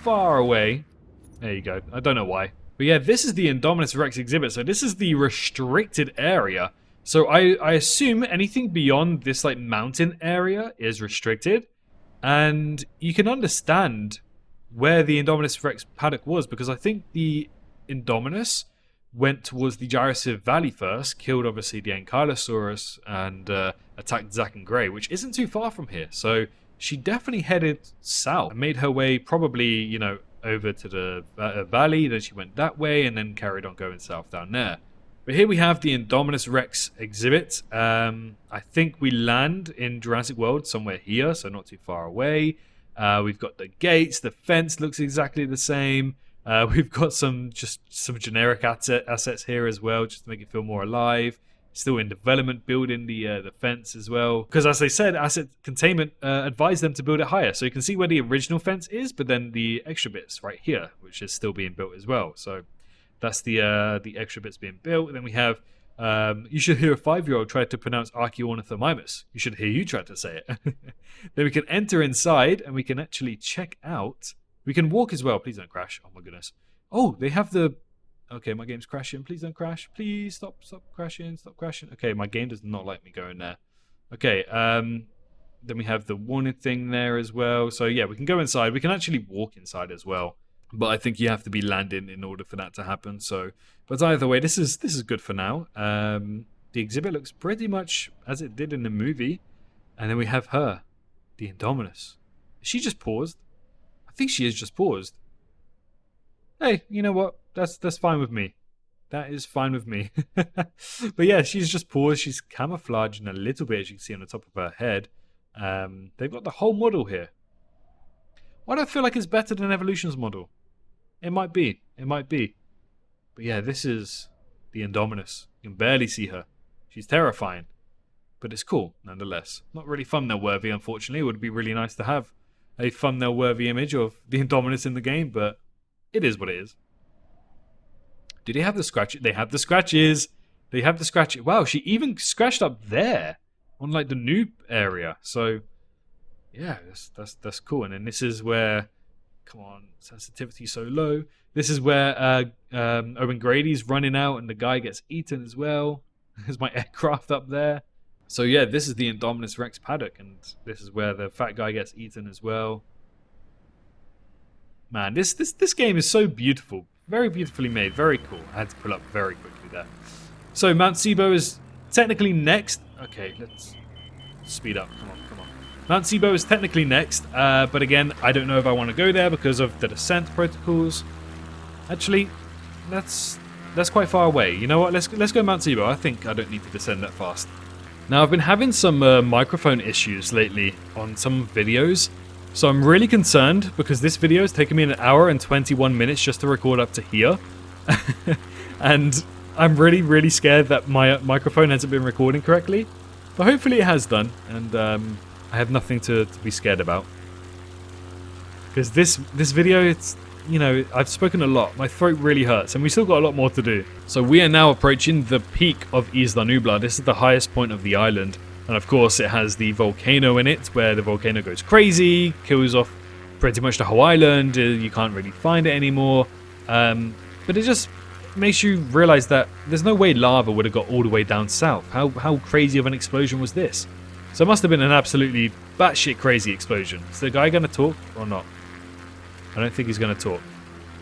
far away. There you go. I don't know why. But yeah, this is the Indominus Rex exhibit. So this is the restricted area. So I assume anything beyond this like mountain area is restricted. And you can understand where the Indominus Rex paddock was, because I think the Indominus went towards the Jurassic Valley first, killed obviously the Ankylosaurus, and attacked Zack and Gray, which isn't too far from here. So she definitely headed south and made her way probably, you know, over to the valley. Then she went that way and then carried on going south down there. But here we have the Indominus Rex exhibit. I think we land in Jurassic World somewhere here, so not too far away. We've got the gates. The fence looks exactly the same. We've got some generic assets here as well, just to make it feel more alive. Still in development, building the fence as well. Because as they said, Asset Containment advised them to build it higher. So you can see where the original fence is, but then the extra bits right here, which is still being built as well. So that's the extra bits being built. And then we have, you should hear a 5-year-old try to pronounce Archaeornithomimus. You should hear you try to say it. Then we can enter inside and we can actually check out. We can walk as well. Please don't crash. Oh my goodness. Oh, they have the... Okay, my game's crashing. Please don't crash. Please stop crashing. Stop crashing. Okay, my game does not like me going there. Okay, then we have the warning thing there as well. So yeah, we can go inside. We can actually walk inside as well. But I think you have to be landing in order for that to happen. So, but either way, this is good for now. The exhibit looks pretty much as it did in the movie. And then we have her, the Indominus. Is she just paused? I think she is just paused. Hey, you know what? That's fine with me. That is fine with me. But yeah, she's just paused. She's camouflaging a little bit, as you can see on the top of her head. They've got the whole model here. Why do I feel like it's better than Evolution's model? It might be. It might be. But yeah, this is the Indominus. You can barely see her. She's terrifying. But it's cool, nonetheless. Not really thumbnail worthy, unfortunately. It would be really nice to have a thumbnail worthy image of the Indominus in the game, but it is what it is. Do they have the scratch? They have the scratches. They have the scratches. Wow, she even scratched up there on like the noob area. So yeah, that's cool. And then this is where, come on, sensitivity so low. This is where Owen Grady's running out and the guy gets eaten as well. There's my aircraft up there. So yeah, this is the Indominus Rex paddock, and this is where the fat guy gets eaten as well. Man, this game is so beautiful. Very beautifully made. Very cool. I had to pull up very quickly there. So Mount Sibo is technically next. Okay, let's speed up. Come on. Mount Sibo is technically next, but again, I don't know if I want to go there because of the descent protocols. Actually, that's quite far away. You know what? Let's go Mount Sibo. I think I don't need to descend that fast. Now, I've been having some microphone issues lately on some videos, so I'm really concerned because this video has taken me 1 hour and 21 minutes just to record up to here. And I'm really scared that my microphone hasn't been recording correctly, but hopefully it has done, and I have nothing to be scared about. Because this video, it's, you know, I've spoken a lot. My throat really hurts, and we still got a lot more to do. So we are now approaching the peak of Isla Nublar. This is the highest point of the island. And of course, it has the volcano in it, where the volcano goes crazy, kills off pretty much the whole island. You can't really find it anymore. But it just makes you realize that there's no way lava would have got all the way down south. How crazy of an explosion was this? So it must have been an absolutely batshit crazy explosion. Is the guy going to talk or not? I don't think he's going to talk.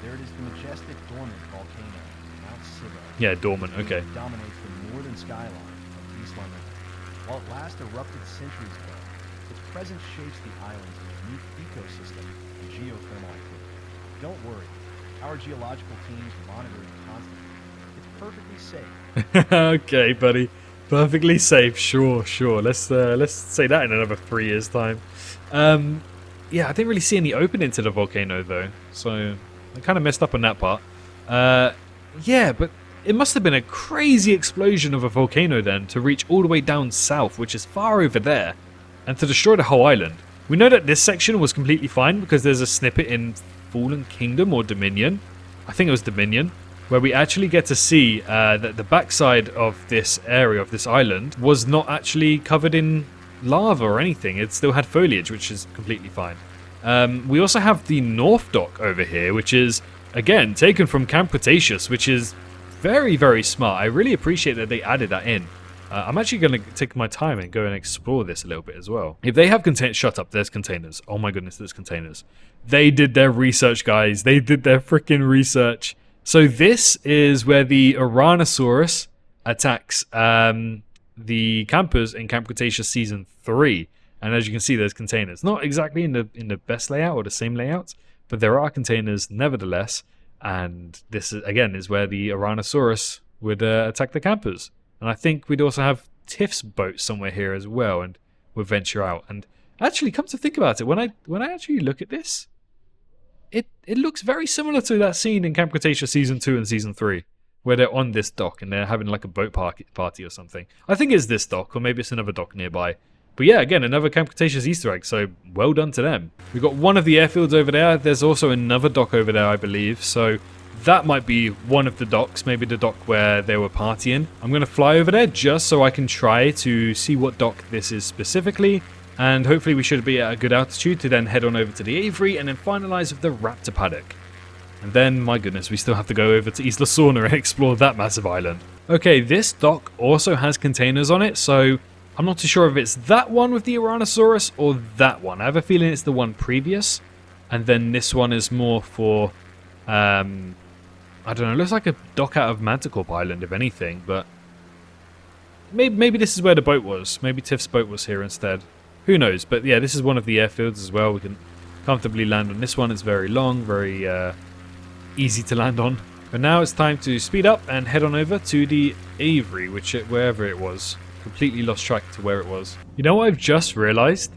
There it is, the majestic dormant volcano, Mount Sibo. Yeah, dormant, okay. It dominates the northern skyline of Isla Nublar. While it last erupted centuries ago, its presence shapes the island's unique ecosystem and geothermal activity. Don't worry, our geological teams monitor it constantly. It's perfectly safe. Okay, buddy. Perfectly safe. Sure. Let's say that in another 3 years' time. Yeah, I didn't really see any opening to the volcano though, so I kind of messed up on that part. Yeah, but it must have been a crazy explosion of a volcano then to reach all the way down south, which is far over there, and to destroy the whole island. We know that this section was completely fine because there's a snippet in Fallen Kingdom or Dominion. I think it was Dominion, where we actually get to see that the backside of this area, of this island, was not actually covered in lava or anything. It still had foliage, which is completely fine. We also have the North Dock over here, which is, again, taken from Camp Cretaceous, which is very smart. I really appreciate that they added that in. I'm actually going to take my time and go and explore this a little bit as well. If they have containers, shut up, there's containers. Oh my goodness, there's containers. They did their research, guys. They did their freaking research. So this is where the Tyrannosaurus attacks the campers in Camp Cretaceous Season 3. And as you can see, there's containers. Not exactly in the best layout or the same layout, but there are containers nevertheless. And this, again, is where the Tyrannosaurus would attack the campers. And I think we'd also have Tiff's boat somewhere here as well, and we'll venture out. And actually, come to think about it, when I actually look at this, it looks very similar to that scene in Camp Cretaceous Season 2 and Season 3, where they're on this dock and they're having like a boat party or something. I think it's this dock, or maybe it's another dock nearby. But yeah, again, another Camp Cretaceous Easter egg, so well done to them. We've got one of the airfields over there. There's also another dock over there, I believe, so that might be one of the docks, maybe the dock where they were partying. I'm going to fly over there just so I can try to see what dock this is specifically. And hopefully we should be at a good altitude to then head on over to the Avery and then finalize with the Raptor Paddock. And then, my goodness, we still have to go over to Isla Sorna and explore that massive island. Okay, this dock also has containers on it, so I'm not too sure if it's that one with the Tyrannosaurus or that one. I have a feeling it's the one previous. And then this one is more for, I don't know, it looks like a dock out of Manticorp Island, if anything, but maybe this is where the boat was. Maybe Tiff's boat was here instead. Who knows? But yeah, this is one of the airfields as well. We can comfortably land on this one. It's very long, very easy to land on. But now it's time to speed up and head on over to the Avery, wherever it was. Completely lost track to where it was. You know what I've just realized?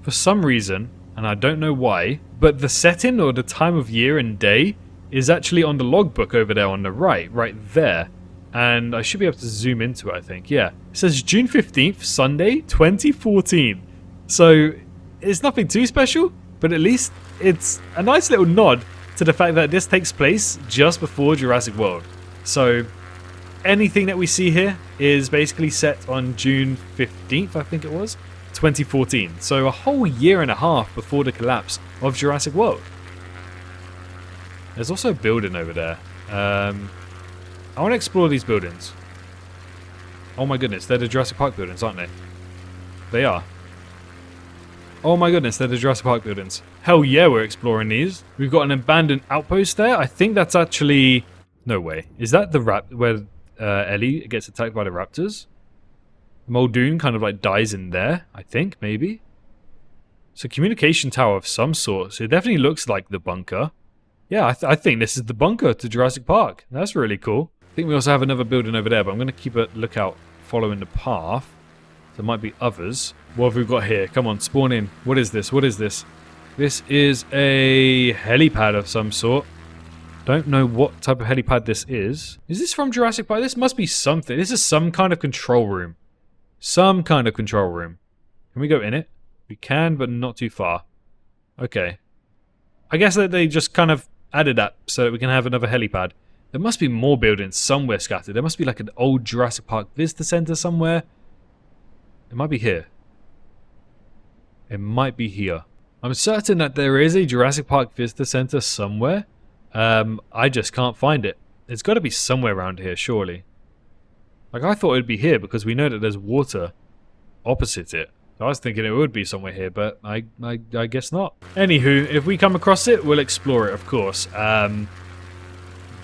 For some reason, and I don't know why, but the setting or the time of year and day is actually on the logbook over there on the right there. And I should be able to zoom into it, I think. Yeah. It says June 15th, Sunday, 2014. So it's nothing too special, but at least it's a nice little nod to the fact that this takes place just before Jurassic World. So anything that we see here is basically set on June 15th, I think it was, 2014. So a whole year and a half before the collapse of Jurassic World. There's also a building over there. I want to explore these buildings. Oh my goodness, they're the Jurassic Park buildings, aren't they? They are. Oh my goodness, they're the Jurassic Park buildings. Hell yeah, we're exploring these. We've got an abandoned outpost there. I think that's actually... No way. Is that the where Ellie gets attacked by the raptors? Muldoon kind of like dies in there, I think, maybe. It's a communication tower of some sort. So it definitely looks like the bunker. Yeah, I think this is the bunker to Jurassic Park. That's really cool. I think we also have another building over there, but I'm going to keep a lookout following the path. There might be others. What have we got here? Come on, spawn in. What is this? What is this? This is a helipad of some sort. Don't know what type of helipad this is. Is this from Jurassic Park? This must be something. This is some kind of control room. Some kind of control room. Can we go in it? We can, but not too far. Okay. I guess that they just kind of added that so that we can have another helipad. There must be more buildings somewhere scattered. There must be like an old Jurassic Park visitor center somewhere. It might be here. It might be here. I'm certain that there is a Jurassic Park visitor center somewhere. I just can't find it. It's got to be somewhere around here, surely. Like, I thought it would be here because we know that there's water opposite it. I was thinking it would be somewhere here, but I guess not. Anywho, if we come across it, we'll explore it, of course.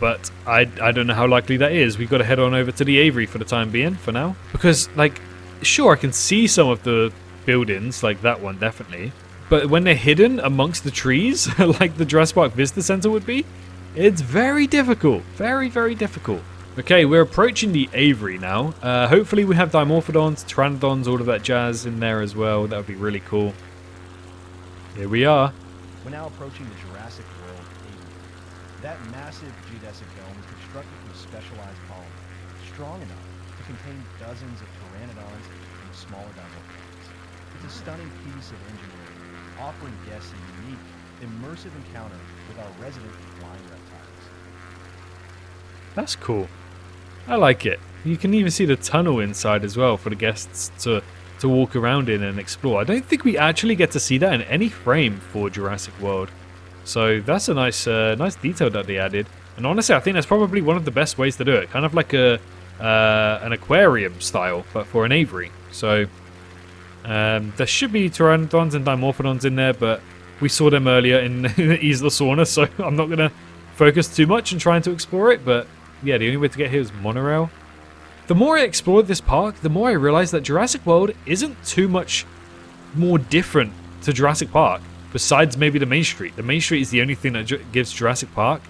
But I don't know how likely that is. We've got to head on over to the Avery for the time being, for now. Because, like, sure, I can see some of the buildings, like that one, definitely. But when they're hidden amongst the trees, like the Jurassic Park Visitor Center would be, it's very difficult. Very, very difficult. Okay, we're approaching the Avery now. Hopefully we have Dimorphodons, Pteranodons, all of that jazz in there as well. That would be really cool. Here we are. We're now approaching the Jurassic World Avery. That massive geodesic dome is constructed from specialized polymer, strong enough to contain dozens of Pteranodons and smaller Dimorphodons. It's a stunning piece of engineering, offering guests a unique, immersive encounter with our resident flying reptiles. That's cool. I like it. You can even see the tunnel inside as well for the guests to walk around in and explore. I don't think we actually get to see that in any frame for Jurassic World. So that's a nice detail that they added. And honestly, I think that's probably one of the best ways to do it. Kind of like an aquarium style, but for an Avery. So there should be Pteranodons and Dimorphodons in there, but We saw them earlier in Isla Sorna, so I'm not going to focus too much on trying to explore it. But yeah, the only way to get here is monorail. The more I explored this park, the more I realized that Jurassic World isn't too much more different to Jurassic Park, besides maybe the main street. The main street is the only thing that gives Jurassic Park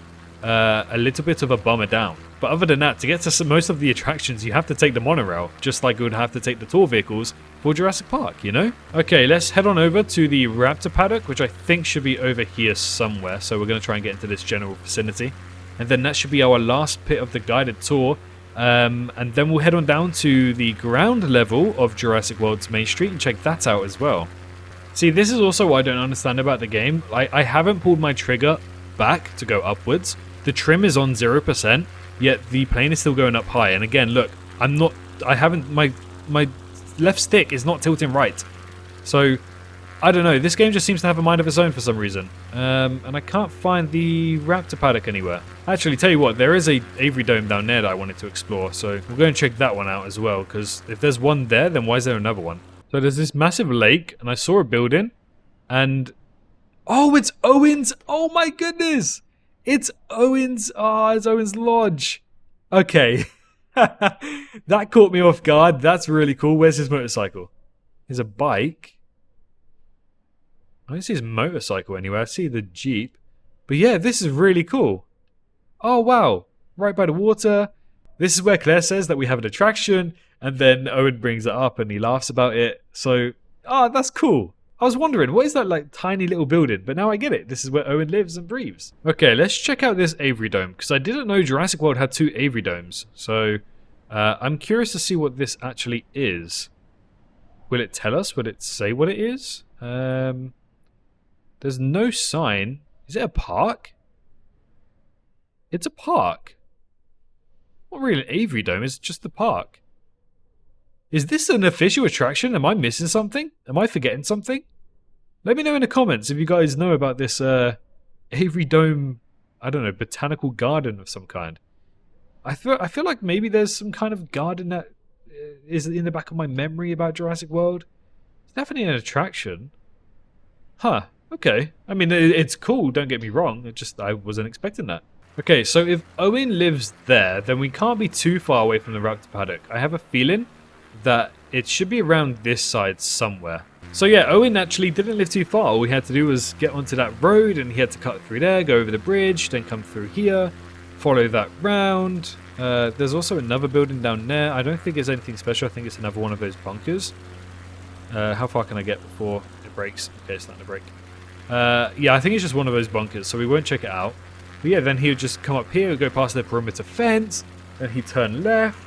a little bit of a bummer down. But other than that, to get to most of the attractions, you have to take the monorail, just like you would have to take the tour vehicles for Jurassic Park, you know? Okay, let's head on over to the raptor paddock, which I think should be over here somewhere. So we're going to try and get into this general vicinity. And then that should be our last bit of the guided tour. And then we'll head on down to the ground level of Jurassic World's main street and check that out as well. See, this is also what I don't understand about the game. I haven't pulled my trigger back to go upwards. The trim is on 0%, yet the plane is still going up high. And again, look, my left stick is not tilting right. So, I don't know. This game just seems to have a mind of its own for some reason. And I can't find the raptor paddock anywhere. Actually, tell you what, there is a Avery Dome down there that I wanted to explore. So, we'll go and check that one out as well. Because if there's one there, then why is there another one? So, there's this massive lake, and I saw a building. And... oh, it's Owen's! Oh my goodness! It's Owen's! Oh, it's Owen's Lodge. Okay. That caught me off guard. That's really cool. Where's his motorcycle? There's a bike. I don't see his motorcycle anywhere. I see the Jeep. But yeah, this is really cool. Oh, wow. Right by the water. This is where Claire says that we have an attraction. And then Owen brings it up and he laughs about it. So, that's cool. I was wondering, what is that like tiny little building? But now I get it. This is where Owen lives and breathes. Okay, let's check out this Avery Dome. Because I didn't know Jurassic World had 2 Avery Domes. So, I'm curious to see what this actually is. Will it tell us? Will it say what it is? There's no sign. Is it a park? It's a park. Not really an Avery Dome, it's just the park. Is this an official attraction? Am I missing something? Am I forgetting something? Let me know in the comments if you guys know about this Avery Dome, I don't know, botanical garden of some kind. I feel like maybe there's some kind of garden that is in the back of my memory about Jurassic World. It's definitely an attraction. Huh, okay. I mean, it's cool, don't get me wrong. I wasn't expecting that. Okay, so if Owen lives there, then we can't be too far away from the raptor paddock. I have a feeling that it should be around this side somewhere. So yeah, Owen actually didn't live too far. All we had to do was get onto that road and he had to cut through there, go over the bridge, then come through here, follow that round. There's also another building down there. I don't think it's anything special. I think it's another one of those bunkers. How far can I get before it breaks? Okay, it's not going to break. Yeah, I think it's just one of those bunkers, so we won't check it out. But yeah, then he would just come up here, go past the perimeter fence, then he'd turn left,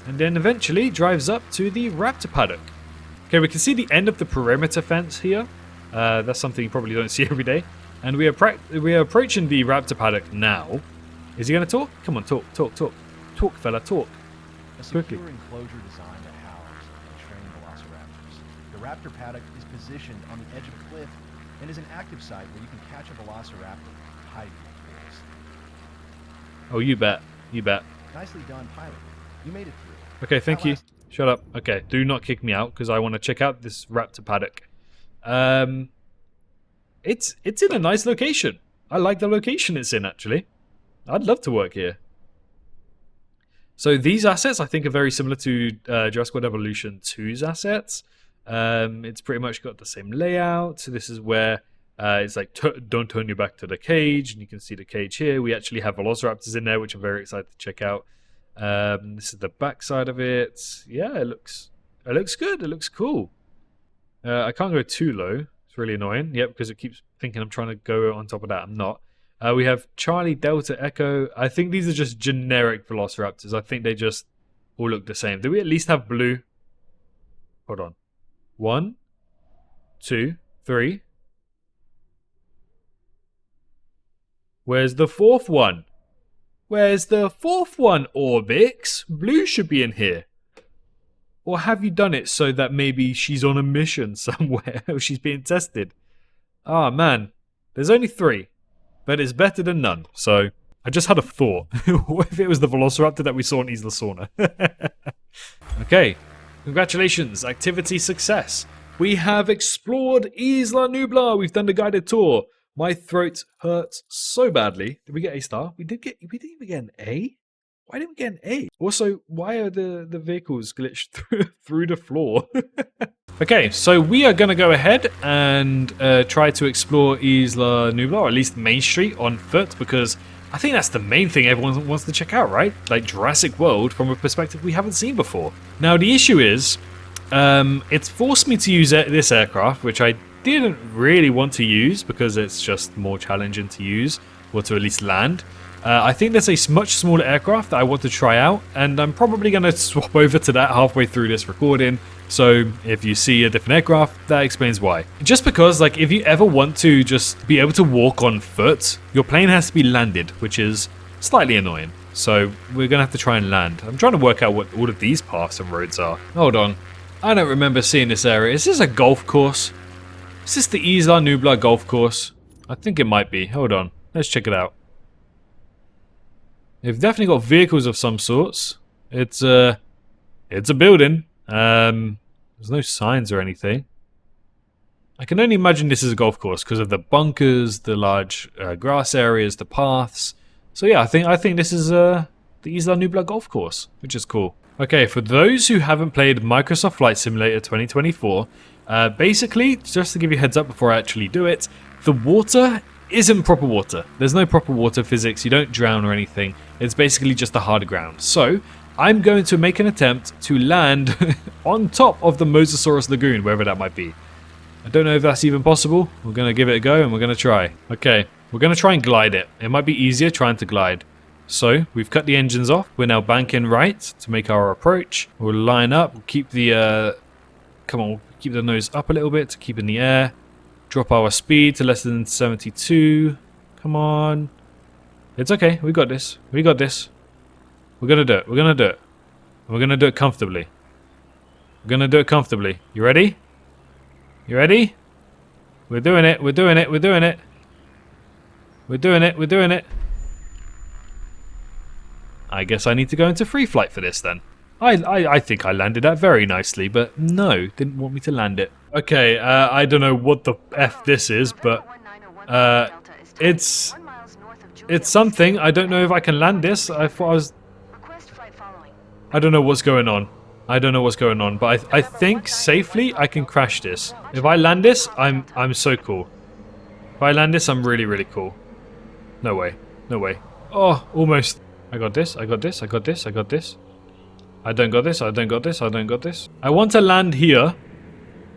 and then eventually drives up to the raptor paddock. Okay, we can see the end of the perimeter fence here. That's something you probably don't see every day. And we are approaching the raptor paddock now. Is he going to talk? Come on, talk. Talk, fella, talk. A secure enclosure designed to house and train velociraptors. The raptor paddock is positioned on the edge of a cliff and is an active site where you can catch a velociraptor hiding in the forest. Oh, you bet. You bet. Nicely done, pilot. You made it through. Okay, thank you. Shut up. Okay, do not kick me out because I want to check out this raptor paddock. It's in a nice location. I like the location it's in, actually. I'd love to work here. So these assets, I think, are very similar to Jurassic World Evolution 2's assets. It's pretty much got the same layout. So this is where it's like, don't turn your back to the cage. And you can see the cage here. We actually have velociraptors in there, which I'm very excited to check out. This is the back side of it. Yeah, it looks good. It looks cool. I can't go too low. It's really annoying. Yep, because it keeps thinking I'm trying to go on top of that. I'm not. We have Charlie, Delta, Echo. I think these are just generic velociraptors. I think they just all look the same. Do we at least have blue? Hold on. 1, 2, 3. Where's the fourth one? Where's the fourth one, Orbix? Blue should be in here. Or have you done it so that maybe she's on a mission somewhere or she's being tested? Ah, man. There's only 3. But it's better than none. So, I just had a thought. What if it was the velociraptor that we saw in Isla Sorna? Okay. Congratulations. Activity success. We have explored Isla Nublar. We've done the guided tour. My throat hurts so badly. Did we get a star? We didn't even get an A? Why didn't we get an A? Also, why are the vehicles glitched through the floor? Okay, so we are going to go ahead and try to explore Isla Nublar, or at least Main Street on foot, because I think that's the main thing everyone wants to check out, right? Like Jurassic World from a perspective we haven't seen before. Now, the issue is, it's forced me to use this aircraft, which I didn't really want to use because it's just more challenging to use, or to at least land. I think there's a much smaller aircraft that I want to try out, and I'm probably going to swap over to that halfway through this recording. So if you see a different aircraft, that explains why. Just because, like, if you ever want to just be able to walk on foot, your plane has to be landed, which is slightly annoying. So we're going to have to try and land. I'm trying to work out what all of these paths and roads are. Hold on. I don't remember seeing this area. Is this a golf course? Is this the Isla Nublar golf course? I think it might be. Hold on. Let's check it out. They've definitely got vehicles of some sorts. It's a building. There's no signs or anything. I can only imagine this is a golf course because of the bunkers, the large grass areas, the paths. So yeah, I think this is the Isla Nublar golf course, which is cool. Okay, for those who haven't played Microsoft Flight Simulator 2024, basically, just to give you a heads up before I actually do it, the water isn't proper water. There's no proper water physics. You don't drown or anything. It's basically just the hard ground. So I'm going to make an attempt to land on top of the Mosasaurus Lagoon, wherever that might be. I don't know if that's even possible. We're going to give it a go and we're going to try. Okay, we're going to try and glide it. It might be easier trying to glide. So we've cut the engines off. We're now banking right to make our approach. We'll line up. We'll keep the keep the nose up a little bit to keep in the air. Drop our speed to less than 72. Come on. It's okay. We got this. We got this. We're going to do it. We're going to do it. We're going to do it comfortably. We're going to do it comfortably. You ready? You ready? We're doing it. We're doing it. We're doing it. We're doing it. We're doing it. I guess I need to go into free flight for this then. I think I landed that very nicely, but no, didn't want me to land it. Okay, I don't know what the F this is, but it's something. I don't know if I can land this. I thought I was... I don't know what's going on. I don't know what's going on, but I think safely I can crash this. If I land this, I'm so cool. If I land this, I'm really, really cool. No way. No way. Oh, almost. I got this. I got this. I got this. I got this. I don't got this. I don't got this. I don't got this. I want to land here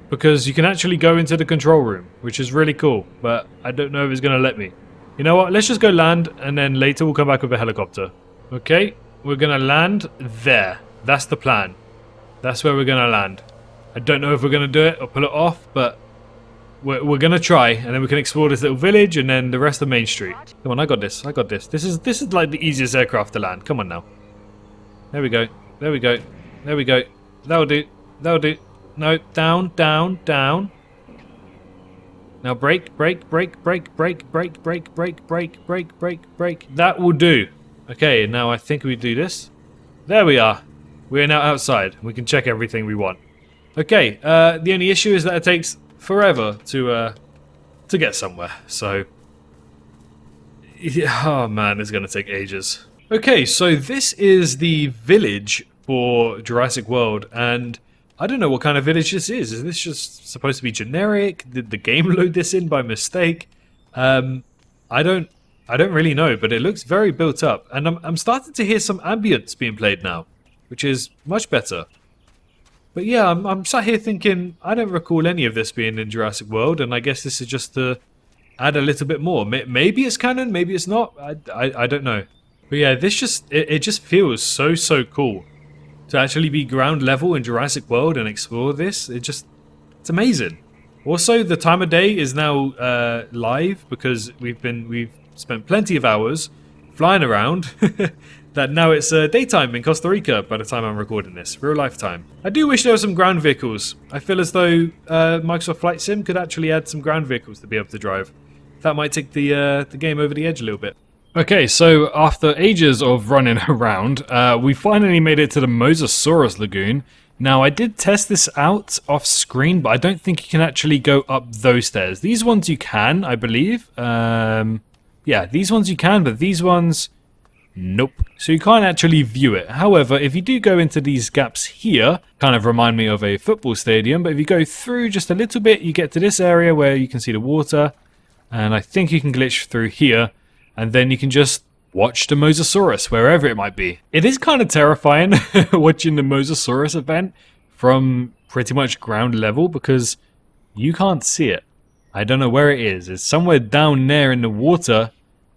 because you can actually go into the control room, which is really cool, but I don't know if it's going to let me. You know what? Let's just go land, and then later we'll come back with a helicopter. Okay, we're going to land there. That's the plan. That's where we're going to land. I don't know if we're going to do it or pull it off, but we're going to try, and then we can explore this little village and then the rest of Main Street. Come on, I got this. I got this. This is like the easiest aircraft to land. Come on now. There we go. There we go. There we go. That'll do. That'll do. No, down, down, down. Now brake, brake, brake, brake, brake, brake, brake, brake, brake, brake, brake, brake. That will do. Okay, now I think we do this. There we are. We are now outside. We can check everything we want. Okay, the only issue is that it takes forever to get somewhere. So, yeah, oh man, it's gonna take ages. Okay, so this is the village for Jurassic World, and I don't know what kind of village this is. Is this just supposed to be generic? Did the game load this in by mistake? I don't really know, but it looks very built up, and I'm starting to hear some ambience being played now, which is much better. But yeah, I'm sat here thinking I don't recall any of this being in Jurassic World, and I guess this is just to add a little bit more. Maybe it's canon, maybe it's not. I don't know. But yeah, this it just feels so cool to actually be ground level in Jurassic World and explore this. It's amazing. Also, the time of day is now live because we've spent plenty of hours flying around. That now it's daytime in Costa Rica by the time I'm recording this, real life time. I do wish there were some ground vehicles. I feel as though Microsoft Flight Sim could actually add some ground vehicles to be able to drive. That might take the game over the edge a little bit. Okay, so after ages of running around, we finally made it to the Mosasaurus Lagoon. Now, I did test this out off screen, but I don't think you can actually go up those stairs. These ones you can, I believe. Yeah, these ones you can, but these ones, nope. So you can't actually view it. However, if you do go into these gaps here, kind of remind me of a football stadium, but if you go through just a little bit, you get to this area where you can see the water. And I think you can glitch through here, and then you can just watch the Mosasaurus, wherever it might be. It is kind of terrifying watching the Mosasaurus event from pretty much ground level because you can't see it. I don't know where it is. It's somewhere down there in the water,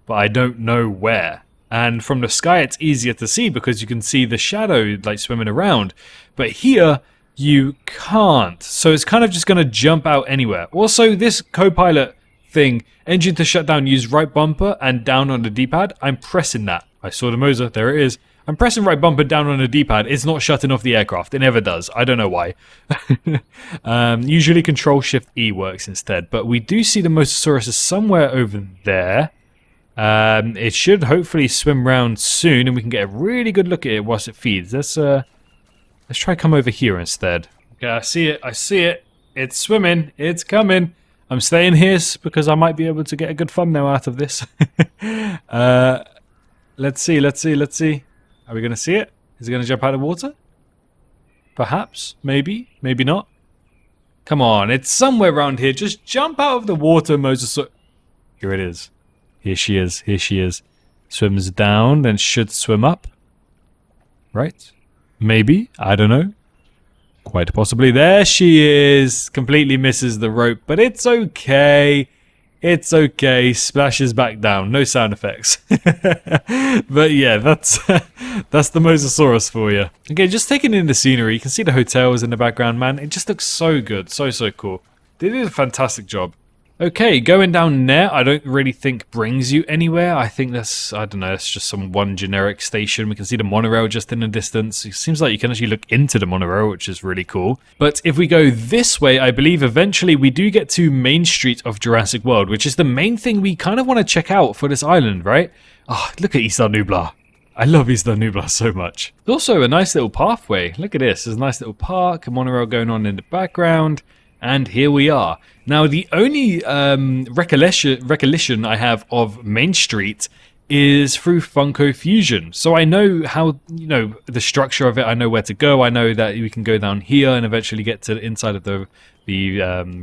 but I don't know where. And from the sky, it's easier to see because you can see the shadow like swimming around. But here, you can't. So it's kind of just going to jump out anywhere. Also, this co-pilot thing, engine to shut down, use right bumper and down on the D-pad. I'm pressing that. I saw the Mosa. There it is. I'm pressing right bumper down on the D-pad. It's not shutting off the aircraft. It never does. I don't know why. Usually Control Shift E works instead. But we do see the Mosasaurus is somewhere over there. It should hopefully swim round soon, and we can get a really good look at it whilst it feeds. Let's try come over here instead. Okay, I see it. I see it. It's swimming. It's coming. I'm staying here because I might be able to get a good thumbnail out of this. Let's see. Are we going to see it? Is it going to jump out of the water? Perhaps. Maybe. Maybe not. Come on. It's somewhere around here. Just jump out of the water, Mosasaurus. Here it is. Here she is. Here she is. Swims down, then should swim up. Right? Maybe. I don't know. Quite possibly. There she is. Completely misses the rope, but it's okay. It's okay. Splashes back down. No sound effects. But yeah, that's the Mosasaurus for you. Okay, just taking in the scenery. You can see the hotels in the background, man. It just looks so good. So cool. They did a fantastic job. Okay, going down there, I don't really think brings you anywhere. I think that's, I don't know, it's just some one generic station. We can see the monorail just in the distance. It seems like you can actually look into the monorail, which is really cool. But if we go this way, I believe eventually we do get to Main Street of Jurassic World, which is the main thing we kind of want to check out for this island, right? Oh, look at Isla Nublar. I love Isla Nublar so much. There's also a nice little pathway. Look at this. There's a nice little park, a monorail going on in the background. And here we are. Now, the only recollection I have of Main Street is through Funko Fusion. So I know how, you know, the structure of it. I know where to go. I know that we can go down here and eventually get to the inside of the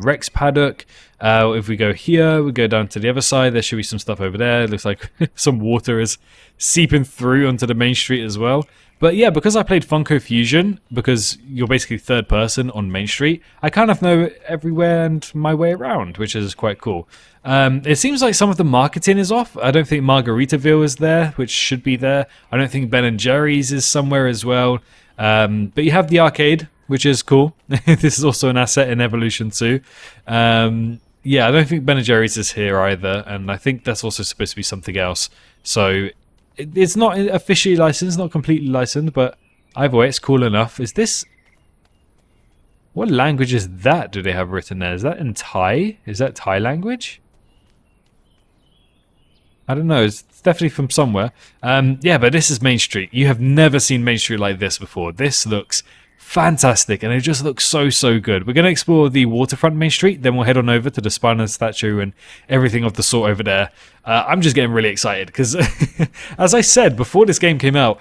Rex paddock. If we go here, we go down to the other side. There should be some stuff over there. It looks like some water is seeping through onto the Main Street as well. But yeah, because I played Funko Fusion, because you're basically third person on Main Street, I kind of know everywhere and my way around, which is quite cool. It seems like some of the marketing is off. I don't think Margaritaville is there, which should be there. I don't think Ben & Jerry's is somewhere as well. But you have the arcade, which is cool. This is also an asset in Evolution 2. Yeah, I don't think Ben & Jerry's is here either, and I think that's also supposed to be something else. So it's not officially licensed, not completely licensed, but either way, it's cool enough. Is this... What language is that do they have written there? Is that in Thai? Is that Thai language? I don't know. It's definitely from somewhere. Yeah, but this is Main Street. You have never seen Main Street like this before. This looks fantastic, and it just looks so good. We're going to explore the waterfront Main Street, then we'll head on over to the Spinal statue and everything of the sort over there. I'm just getting really excited because, as I said before this game came out,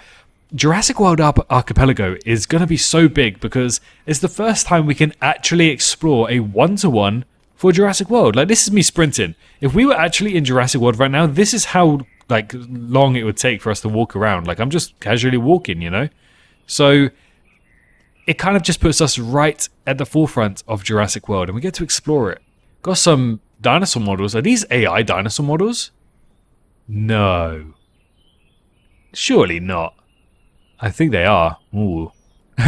Jurassic World Archipelago is going to be so big because it's the first time we can actually explore a one-to-one for Jurassic World. Like, this is me sprinting. If we were actually in Jurassic World right now, this is how like long it would take for us to walk around. Like, I'm just casually walking, you know? So it kind of just puts us right at the forefront of Jurassic World, and we get to explore it. Got some dinosaur models. Are these AI dinosaur models? No. Surely not. I think they are. Ooh.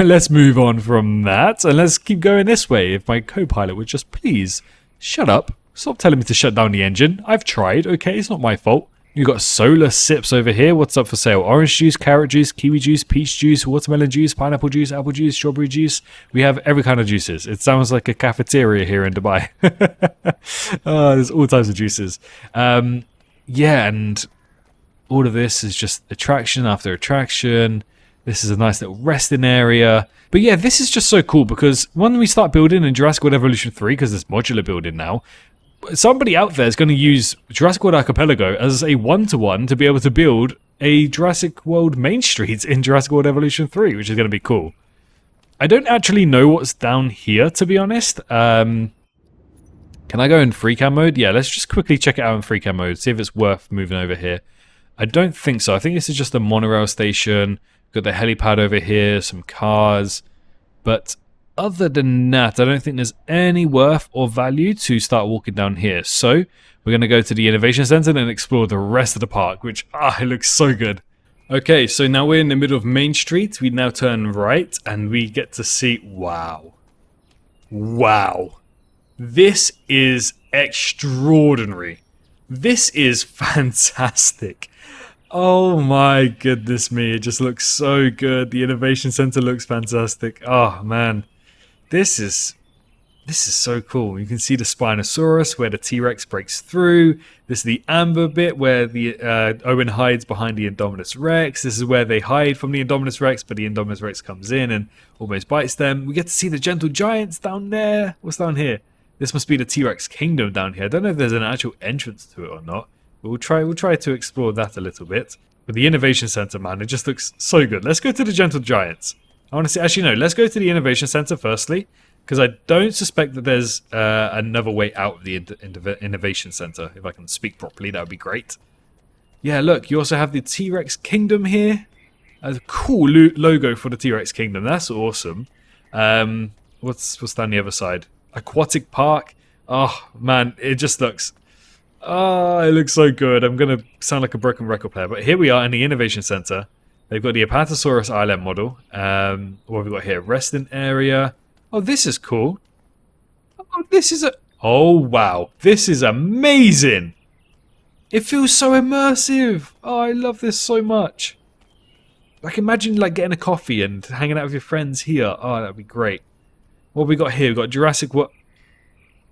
Let's move on from that, and let's keep going this way. If my co-pilot would just please shut up. Stop telling me to shut down the engine. I've tried, okay? It's not my fault. You've got solar sips over here. What's up for sale? Orange juice, carrot juice, kiwi juice, peach juice, watermelon juice, pineapple juice, apple juice, strawberry juice. We have every kind of juices. It sounds like a cafeteria here in Dubai. There's all types of juices. Yeah, and all of this is just attraction after attraction. This is a nice little resting area. But yeah, this is just so cool because when we start building in Jurassic World Evolution 3, because there's modular building now, somebody out there is going to use Jurassic World Archipelago as a one-to-one to be able to build a Jurassic World Main Street in Jurassic World Evolution 3, which is going to be cool. I don't actually know what's down here, to be honest. Can I go in free cam mode? Yeah, let's just quickly check it out in free cam mode, see if it's worth moving over here. I don't think so. I think this is just a monorail station. Got the helipad over here, some cars. But other than that, I don't think there's any worth or value to start walking down here. So we're going to go to the Innovation Center and explore the rest of the park, which, it looks so good. Okay, so now we're in the middle of Main Street. We now turn right and we get to see, wow. Wow. This is extraordinary. This is fantastic. Oh my goodness me, it just looks so good. The Innovation Center looks fantastic. Oh man, this is so cool. You can see the Spinosaurus where the T-Rex breaks through. This is the amber bit where the Owen hides behind the Indominus Rex. This is where they hide from the Indominus Rex, but the Indominus Rex comes in and almost bites them. We get to see the gentle giants down there. What's down here? This must be the T-Rex Kingdom down here. I don't know if there's an actual entrance to it or not. But we'll try to explore that a little bit. But the Innovation Center, man, it just looks so good. Let's go to the Gentle Giants. I want to see, actually no, let's go to the Innovation Center firstly, because I don't suspect that there's another way out of the Innovation Center. If I can speak properly, that would be great. Yeah, look, you also have the T-Rex Kingdom here. A cool logo for the T-Rex Kingdom. That's awesome. What's down the other side? Aquatic Park. Oh man, it just looks. It looks so good. I'm going to sound like a broken record player. But here we are in the Innovation Center. They've got the Apatosaurus island model. What have we got here? Resting area. Oh, this is cool. Oh, this is a... Oh, wow. This is amazing. It feels so immersive. Oh, I love this so much. Like, imagine like getting a coffee and hanging out with your friends here. Oh, that'd be great. What have we got here? We've got Jurassic... What?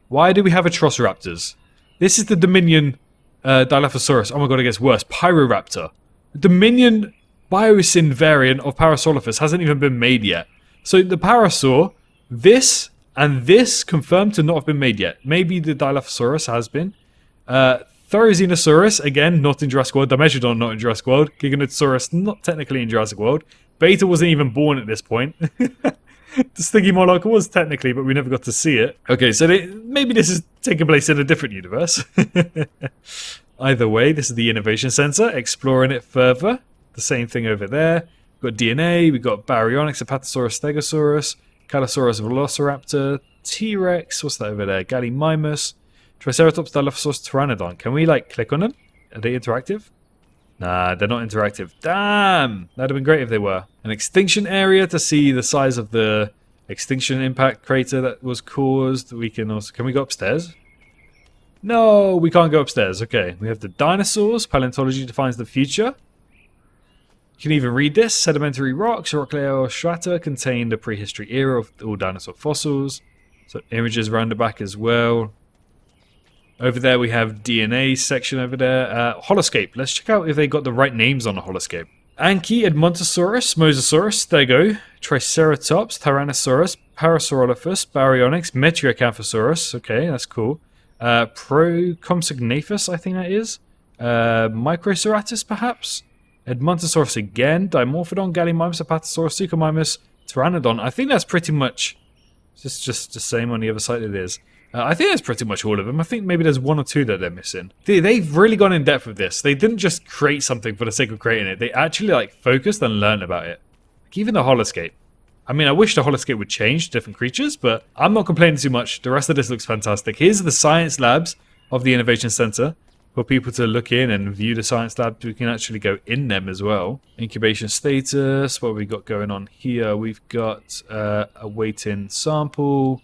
Why do we have Atrociraptors? This is the Dominion Dilophosaurus. Oh my god, it gets worse. Pyroraptor. The Dominion Biosyn variant of Parasaurolophus hasn't even been made yet. So the Parasaur, this and this confirmed to not have been made yet. Maybe the Dilophosaurus has been. Therizinosaurus, again, not in Jurassic World. Dimetrodon, not in Jurassic World. Giganotosaurus, not technically in Jurassic World. Beta wasn't even born at this point. The Stygimoloch was technically, but we never got to see it. Okay, so maybe this is taking place in a different universe. Either way, this is the Innovation Center, exploring it further. The same thing over there. We've got DNA, we've got Baryonyx, Apatosaurus, Stegosaurus, Calosaurus, Velociraptor, T-Rex, what's that over there? Gallimimus, Triceratops, Dilophosaurus, Pteranodon. Can we, like, click on them? Are they interactive? Nah, they're not interactive. Damn! That'd have been great if they were. An extinction area to see the size of the extinction impact crater that was caused. We can also... Can we go upstairs? No, we can't go upstairs. Okay, we have the dinosaurs. Paleontology defines the future. You can even read this. Sedimentary rocks, rock layer or strata contain the prehistory era of all dinosaur fossils. So images around the back as well. Over there we have DNA section over there. Holoscape. Let's check out if they got the right names on the holoscape. Anki, Edmontosaurus, Mosasaurus, there you go. Triceratops, Tyrannosaurus, Parasaurolophus, Baryonyx, Metriacanthosaurus. Okay, that's cool. Procomsignathus, I think that is. Microceratus, perhaps. Edmontosaurus again. Dimorphodon, Gallimimus, Apatosaurus, Suchomimus, Pteranodon. I think that's pretty much just the same on the other side it is. I think that's pretty much all of them. I think maybe there's one or two that they're missing. They've really gone in depth with this. They didn't just create something for the sake of creating it. They actually like focused and learned about it. Like even the holoscape. I mean, I wish the holoscape would change to different creatures, but I'm not complaining too much. The rest of this looks fantastic. Here's the science labs of the Innovation Center for people to look in and view the science labs. We can actually go in them as well. Incubation status. What have we got going on here? We've got a waiting sample.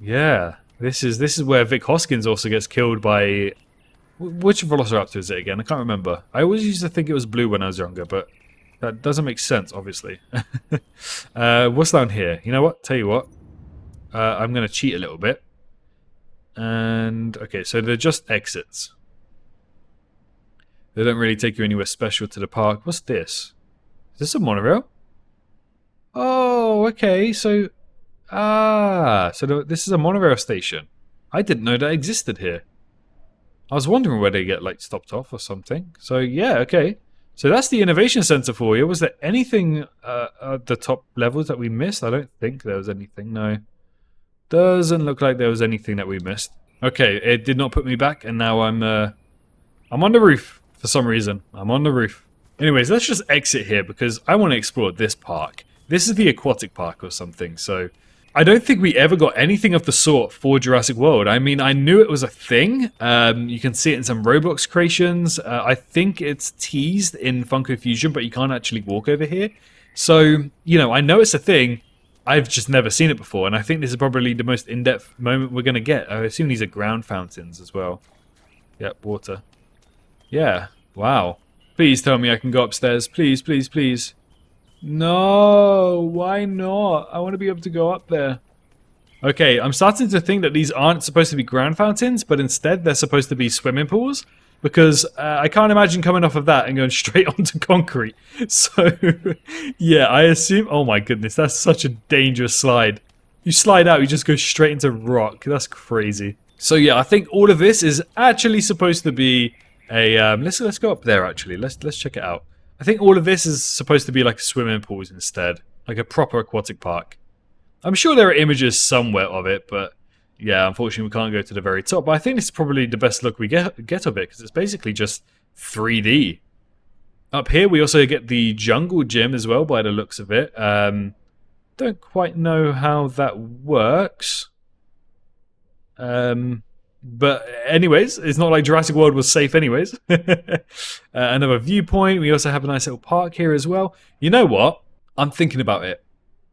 Yeah. This is where Vic Hoskins also gets killed by... Which Velociraptor is it again? I can't remember. I always used to think it was blue when I was younger, but that doesn't make sense, obviously. What's down here? You know what? Tell you what. I'm going to cheat a little bit. And, okay, so they're just exits. They don't really take you anywhere special to the park. What's this? Is this a monorail? Oh, okay. So, this is a monorail station. I didn't know that existed here. I was wondering where they get like stopped off or something. So yeah, okay. So that's the innovation center for you. Was there anything at the top levels that we missed? I don't think there was anything. No, doesn't look like there was anything that we missed. Okay, it did not put me back, and now I'm on the roof for some reason. I'm on the roof. Anyways, let's just exit here because I want to explore this park. This is the aquatic park or something. So I don't think we ever got anything of the sort for Jurassic World. I mean, I knew it was a thing. You can see it in some Roblox creations. I think it's teased in Funko Fusion, but you can't actually walk over here. So, you know, I know it's a thing. I've just never seen it before, and I think this is probably the most in-depth moment we're going to get. I assume these are ground fountains as well. Yep, water. Yeah, wow. Please tell me I can go upstairs. Please, please, please. No, why not? I want to be able to go up there. Okay, I'm starting to think that these aren't supposed to be ground fountains, but instead they're supposed to be swimming pools. Because I can't imagine coming off of that and going straight onto concrete. So, yeah, I assume... Oh my goodness, that's such a dangerous slide. You slide out, you just go straight into rock. That's crazy. So yeah, I think all of this is actually supposed to be a... let's go up there, actually. Let's check it out. I think all of this is supposed to be like swimming pools instead. Like a proper aquatic park. I'm sure there are images somewhere of it, but... yeah, unfortunately we can't go to the very top, but I think this is probably the best look we get of it, because it's basically just 3D. Up here we also get the jungle gym as well, by the looks of it. Don't quite know how that works. But anyways, it's not like Jurassic World was safe anyways. Another viewpoint. We also have a nice little park here as well. You know what? I'm thinking about it.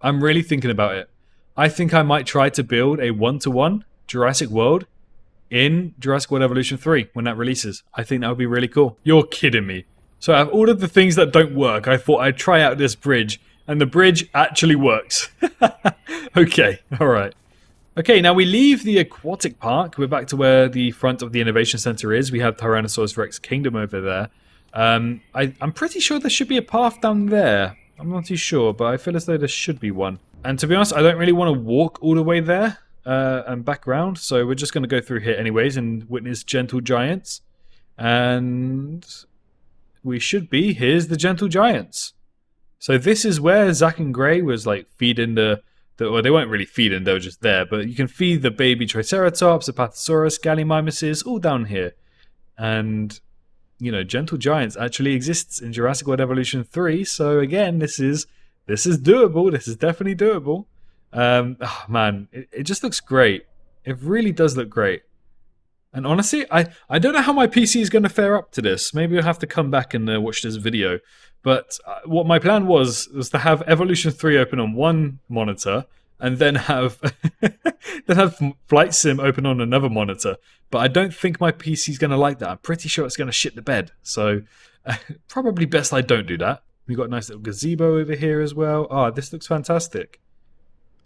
I'm really thinking about it. I think I might try to build a one-to-one Jurassic World in Jurassic World Evolution 3 when that releases. I think that would be really cool. You're kidding me. So out of all of the things that don't work, I thought I'd try out this bridge, and the bridge actually works. Okay, alright. Okay, now we leave the aquatic park. We're back to where the front of the Innovation Center is. We have Tyrannosaurus Rex Kingdom over there. I'm pretty sure there should be a path down there. I'm not too sure, but I feel as though there should be one. And to be honest, I don't really want to walk all the way there and back around, so we're just going to go through here anyways and witness Gentle Giants. And we should be, here's the Gentle Giants. So this is where Zack and Gray was like feeding well, they weren't really feeding, they were just there, but you can feed the baby Triceratops, Apatosaurus, Gallimimuses, all down here. And, you know, Gentle Giants actually exists in Jurassic World Evolution 3, so again, this is doable. This is definitely doable. Oh man, it just looks great. It really does look great. And honestly, I don't know how my PC is going to fare up to this. Maybe I'll have to come back and watch this video. But what my plan was to have Evolution 3 open on one monitor and then have Flight Sim open on another monitor. But I don't think my PC is going to like that. I'm pretty sure it's going to shit the bed. So probably best I don't do that. We've got a nice little gazebo over here as well. Oh, this looks fantastic.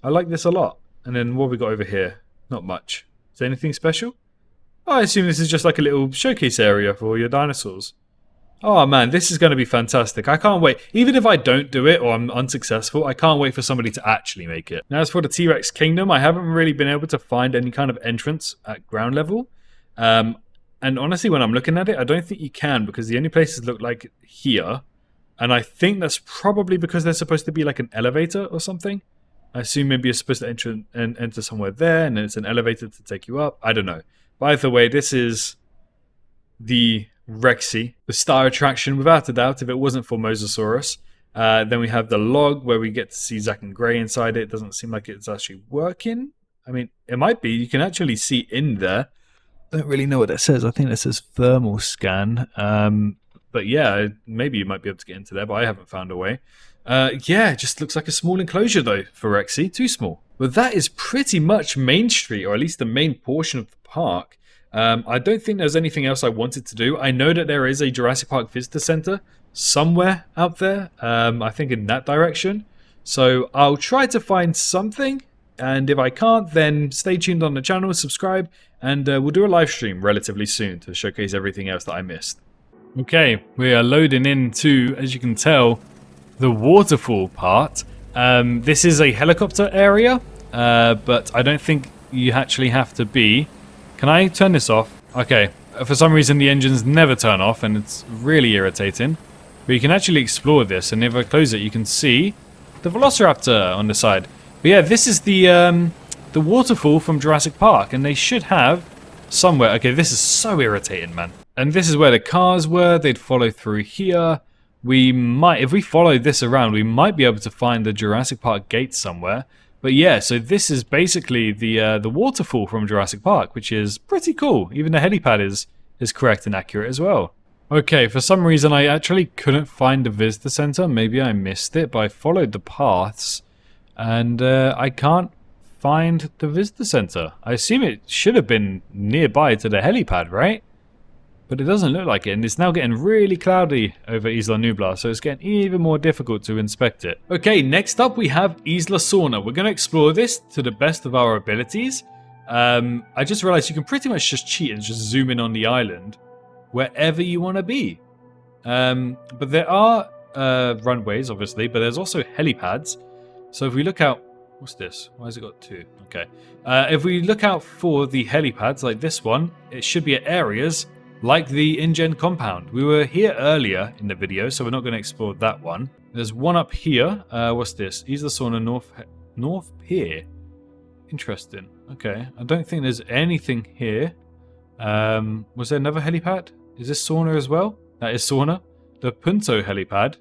I like this a lot. And then what have we got over here? Not much. Is there anything special? Oh, I assume this is just like a little showcase area for your dinosaurs. Oh man, this is going to be fantastic. I can't wait. Even if I don't do it or I'm unsuccessful, I can't wait for somebody to actually make it. Now as for the T-Rex Kingdom, I haven't really been able to find any kind of entrance at ground level. And honestly, when I'm looking at it, I don't think you can, because the only places look like here. And I think that's probably because there's supposed to be like an elevator or something. I assume maybe you're supposed to enter somewhere there, and then it's an elevator to take you up. I don't know. By the way, this is the Rexy, the star attraction, without a doubt, if it wasn't for Mosasaurus. Then we have the log, where we get to see Zack and Gray inside it. It doesn't seem like it's actually working. I mean, it might be. You can actually see in there. I don't really know what that says. I think it says thermal scan. But yeah, maybe you might be able to get into there, but I haven't found a way. Yeah, it just looks like a small enclosure though for Rexy. Too small. But that is pretty much Main Street, or at least the main portion of the park. I don't think there's anything else I wanted to do. I know that there is a Jurassic Park Visitor Center somewhere out there. I think in that direction. So I'll try to find something. And if I can't, then stay tuned on the channel, subscribe, and we'll do a live stream relatively soon to showcase everything else that I missed. Okay, we are loading into, as you can tell, the waterfall part. This is a helicopter area, but I don't think you actually have to be. Can I turn this off? Okay, for some reason the engines never turn off and it's really irritating. But you can actually explore this, and if I close it you can see the Velociraptor on the side. But yeah, this is the waterfall from Jurassic Park, and they should have somewhere. Okay, this is so irritating, man. And this is where the cars were. They'd follow through here. We might, if we followed this around, we might be able to find the Jurassic Park gate somewhere. But yeah, so this is basically the waterfall from Jurassic Park, which is pretty cool. Even the helipad is correct and accurate as well. Okay, for some reason I actually couldn't find the visitor center. Maybe I missed it, but I followed the paths, and I can't find the visitor center. I assume it should have been nearby to the helipad, right? But it doesn't look like it, and it's now getting really cloudy over Isla Nublar, so it's getting even more difficult to inspect it. Okay, next up we have Isla Sorna. We're going to explore this to the best of our abilities. I just realized you can pretty much just cheat and just zoom in on the island wherever you want to be. But there are runways, obviously, but there's also helipads. So if we look out... What's this? Why has it got two? Okay. If we look out for the helipads like this one, it should be at areas like the InGen compound. We were here earlier in the video, so we're not going to explore that one. There's one up here. What's this? Isla Sorna North Pier. Interesting. Okay. I don't think there's anything here. Was there another helipad? Is this Sorna as well? That is Sorna. The Punto helipad.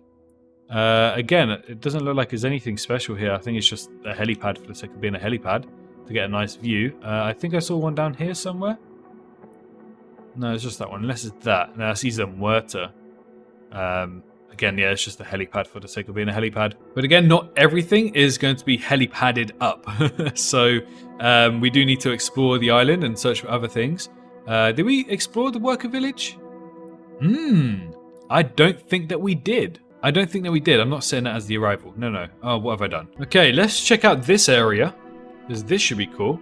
Again, it doesn't look like there's anything special here. I think it's just a helipad for the sake of being a helipad to get a nice view. I think I saw one down here somewhere. No, it's just that one. Unless it's that. No, that's Isla Muertes. Again, yeah, it's just a helipad for the sake of being a helipad. But again, not everything is going to be helipadded up. So we do need to explore the island and search for other things. Did we explore the worker village? I don't think that we did. I'm not saying that as the arrival. No. Oh, what have I done? Okay, let's check out this area, because this should be cool.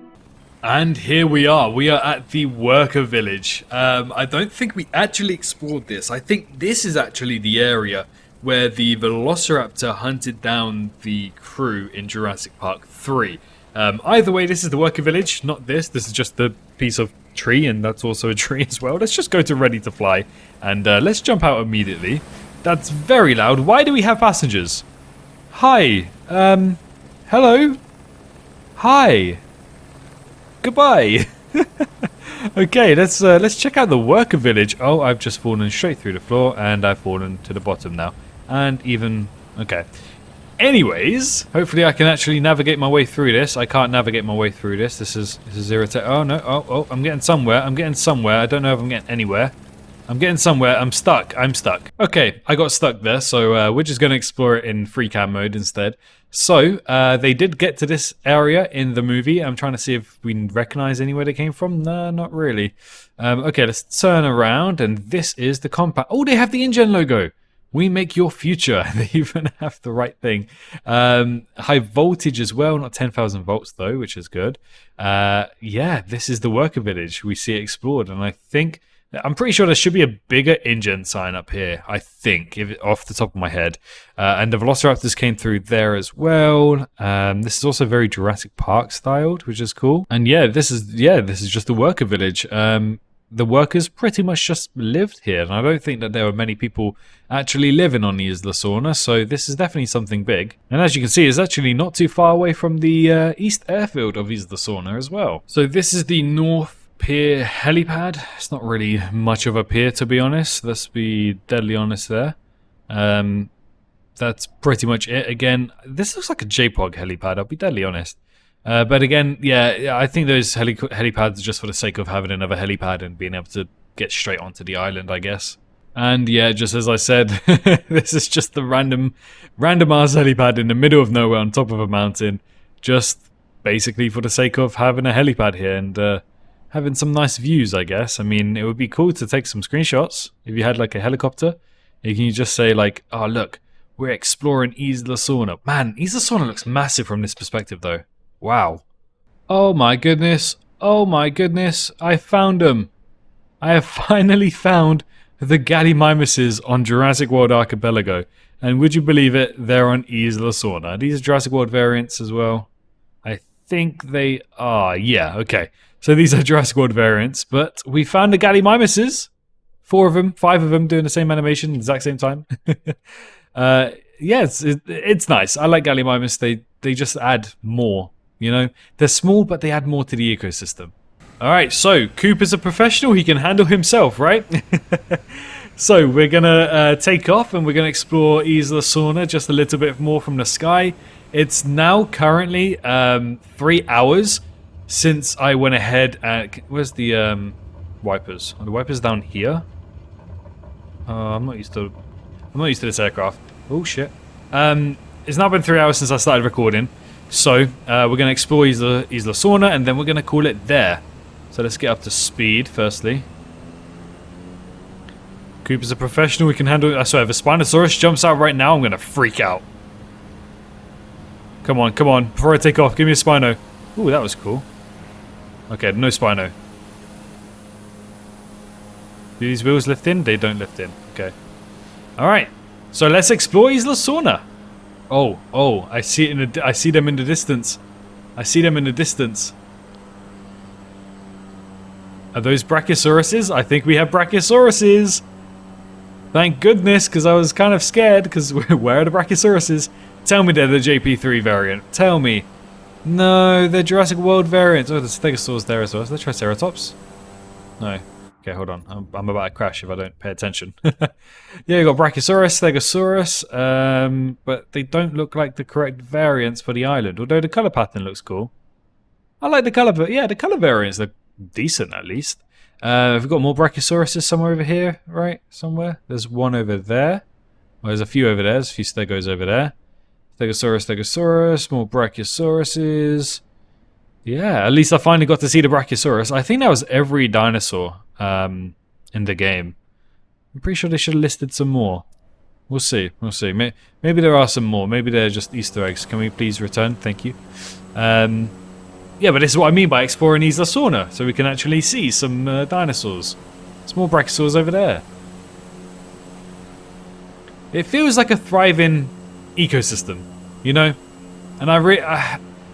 And here we are. We are at the worker village. I don't think we actually explored this. I think this is actually the area where the Velociraptor hunted down the crew in Jurassic Park 3. Either way, this is the worker village, not this. This is just the piece of tree, and that's also a tree as well. Let's just go to ready to fly, and let's jump out immediately. That's very loud. Why do we have passengers? Hi. Hello. Hi. Goodbye. Okay, let's check out the worker village. Oh, I've just fallen straight through the floor, and I've fallen to the bottom now. And even... Okay. Anyways, hopefully I can actually navigate my way through this. I can't navigate my way through this. This is irritating. Oh, no. Oh, I'm getting somewhere. I don't know if I'm getting anywhere. I'm getting somewhere. I'm stuck. Okay, I got stuck there, so we're just going to explore it in free cam mode instead. So, they did get to this area in the movie. I'm trying to see if we recognize anywhere they came from. No, not really. Okay, let's turn around, and this is the compound. Oh, they have the InGen logo. We make your future. They even have the right thing. High voltage as well, not 10,000 volts though, which is good. Yeah, this is the worker village. We see it explored, and I'm pretty sure there should be a bigger InGen sign up here, I think, off the top of my head. And the Velociraptors came through there as well. This is also very Jurassic Park styled, which is cool. And yeah, this is just the worker village. The workers pretty much just lived here, and I don't think that there were many people actually living on the Isla Sorna, so this is definitely something big. And as you can see, it's actually not too far away from the east airfield of Isla Sorna as well. So this is the North Pier helipad. It's not really much of a pier, to be honest. Let's be deadly honest there. That's pretty much it. Again, this looks like a JPOG helipad, I'll be deadly honest. But again, yeah, I think those helipads are just for the sake of having another helipad and being able to get straight onto the island, I guess. And yeah, just as I said, this is just the random ass helipad in the middle of nowhere on top of a mountain, just basically for the sake of having a helipad here and having some nice views, I guess. I mean, it would be cool to take some screenshots if you had like a helicopter. You can just say like, oh look, we're exploring Isla Sorna. Man, Isla Sorna looks massive from this perspective though. Wow. Oh my goodness. I found them. I have finally found the Gallimimuses on Jurassic World Archipelago. And would you believe it, they're on Isla Sorna. These are Jurassic World variants as well. I think they are. Yeah, okay. So these are Jurassic World variants, but we found the Gallimimuses. 4 of them, 5 of them doing the same animation at the exact same time. Yes, it's nice. I like Gallimimus. They just add more, you know? They're small, but they add more to the ecosystem. Alright, so Coop is a professional. He can handle himself, right? So we're going to take off and we're going to explore Isla Sorna just a little bit more from the sky. It's now currently 3 hours since I went ahead and... Where's the wipers? Are the wipers down here? I'm not used to this aircraft. Oh shit. It's now been 3 hours since I started recording. So we're going to explore Isla Sorna and then we're going to call it there. So let's get up to speed firstly. Coop is a professional, we can handle it. Sorry, if a Spinosaurus jumps out right now, I'm going to freak out. Come on, come on. Before I take off, give me a Spino. Ooh, that was cool. Okay, no Spino. Do these wheels lift in? They don't lift in. Okay. Alright. So let's explore Isla Sorna. Oh, I see it I see them in the distance. I see them in the distance. Are those Brachiosauruses? I think we have Brachiosauruses. Thank goodness, because I was kind of scared, because where are the Brachiosauruses? Tell me they're the JP3 variant. Tell me. No, they're Jurassic World variants. Oh, there's Stegosaurs there as well. Is there Triceratops? No. Okay, hold on. I'm about to crash if I don't pay attention. Yeah, you got Brachiosaurus, Stegosaurus, but they don't look like the correct variants for the island, although the color pattern looks cool. I like the color, but yeah, the color variants look decent at least. We've got more Brachiosauruses somewhere over here, right? Somewhere. There's one over there. Well, there's a few over there. There's a few Stegos over there. Stegosaurus, more Brachiosauruses. Yeah, at least I finally got to see the Brachiosaurus. I think that was every dinosaur in the game. I'm pretty sure they should have listed some more. We'll see. We'll see. Maybe there are some more. Maybe they're just Easter eggs. Can we please return? Thank you. Yeah, but this is what I mean by exploring Isla Sorna, so we can actually see some dinosaurs. Some more Brachiosaurs over there. It feels like a thriving ecosystem, you know? And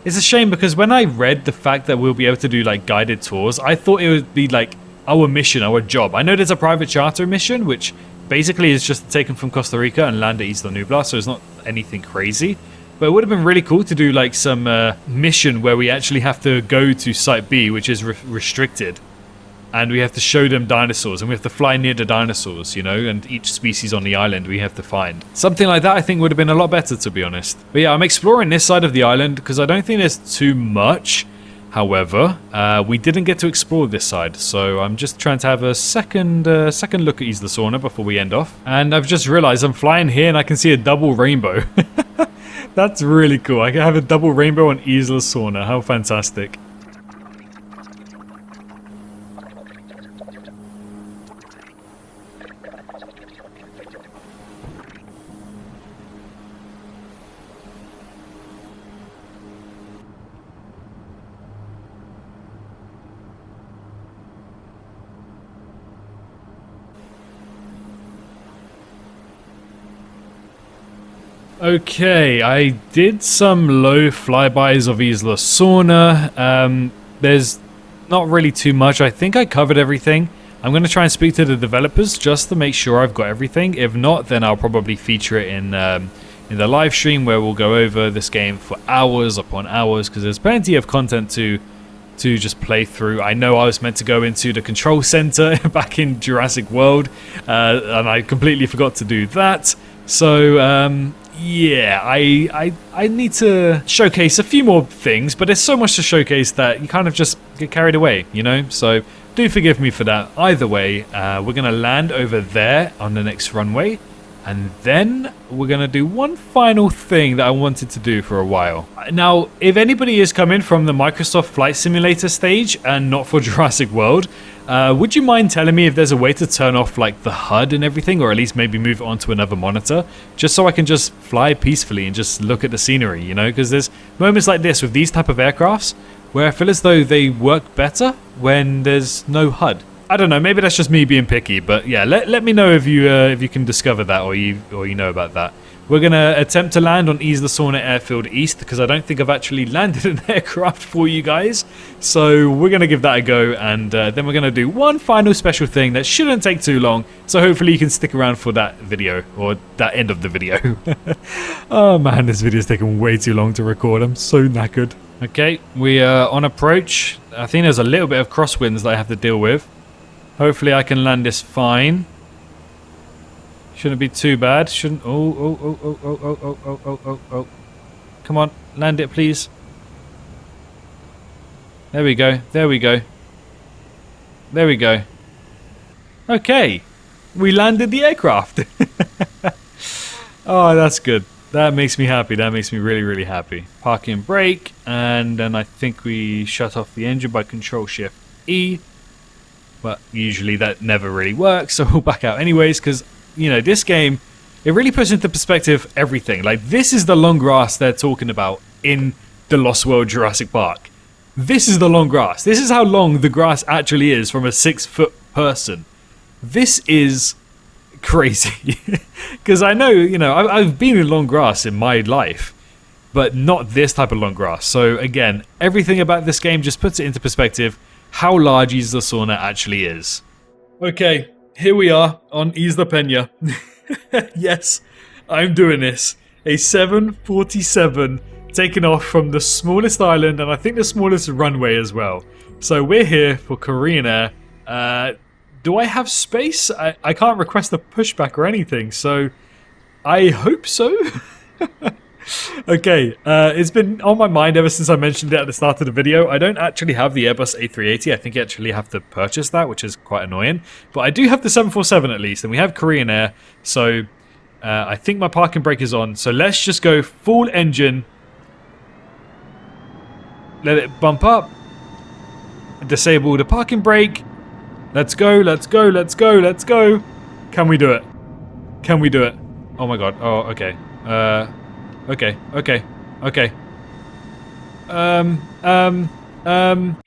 it's a shame because when I read the fact that we'll be able to do like guided tours, I thought it would be like our mission, our job. I know there's a private charter mission, which basically is just taken from Costa Rica and land at Isla Nublar, so it's not anything crazy. But it would have been really cool to do like some mission where we actually have to go to Site B, which is restricted. And we have to show them dinosaurs, and we have to fly near the dinosaurs, you know, and each species on the island we have to find. Something like that I think would have been a lot better, to be honest. But yeah, I'm exploring this side of the island because I don't think there's too much. However, we didn't get to explore this side, so I'm just trying to have a second look at Isla Sorna before we end off. And I've just realized I'm flying here and I can see a double rainbow. That's really cool. I can have a double rainbow on Isla Sorna. How fantastic. Okay, I did some low flybys of Isla Sorna. There's not really too much. I think I covered everything. I'm going to try and speak to the developers just to make sure I've got everything. If not, then I'll probably feature it in the live stream where we'll go over this game for hours upon hours because there's plenty of content to just play through. I know I was meant to go into the control center back in Jurassic World, and I completely forgot to do that. So, yeah, I need to showcase a few more things, but there's so much to showcase that you kind of just get carried away, you know? So do forgive me for that. Either way, we're going to land over there on the next runway, and then we're going to do one final thing that I wanted to do for a while. Now, if anybody is coming from the Microsoft Flight Simulator stage and not for Jurassic World, would you mind telling me if there's a way to turn off like the HUD and everything, or at least maybe move it onto another monitor, just so I can just fly peacefully and just look at the scenery, you know? Because there's moments like this with these type of aircrafts where I feel as though they work better when there's no HUD. I don't know, maybe that's just me being picky, but yeah, let me know if you can discover that or you know about that. We're going to attempt to land on Isla Sorna Airfield East because I don't think I've actually landed an aircraft for you guys. So we're going to give that a go, and then we're going to do one final special thing that shouldn't take too long. So hopefully you can stick around for that video, or that end of the video. Oh man, this video's taking way too long to record. I'm so knackered. Okay, we are on approach. I think there's a little bit of crosswinds that I have to deal with. Hopefully I can land this fine. Shouldn't be too bad. Shouldn't. Oh. Come on, land it, please. There we go. There we go. There we go. Okay, we landed the aircraft. Oh, that's good. That makes me happy. That makes me really, really happy. Parking brake, and then I think we shut off the engine by Control-Shift-E. But usually that never really works, so we'll back out anyways, because, you know, this game, it really puts into perspective everything. Like, this is the long grass they're talking about in the Lost World Jurassic Park. This is the long grass. This is how long the grass actually is from a 6-foot person. This is crazy. Because I know, you know, I've been in long grass in my life, but not this type of long grass. So again, everything about this game just puts it into perspective how large Isla Sorna actually is. Okay, here we are on Isla Peña. Yes, I'm doing this. A 747 taking off from the smallest island, and I think the smallest runway as well. So we're here for Korean Air. Do I have space? I can't request a pushback or anything, so I hope so. Okay, it's been on my mind ever since I mentioned it at the start of the video. I don't actually have the Airbus A380. I think you actually have to purchase that, which is quite annoying. But I do have the 747 at least, and we have Korean Air. So I think my parking brake is on. So let's just go full engine. Let it bump up. Disable the parking brake. Let's go, let's go, let's go, let's go. Can we do it? Can we do it? Oh my god. Oh, okay. Okay.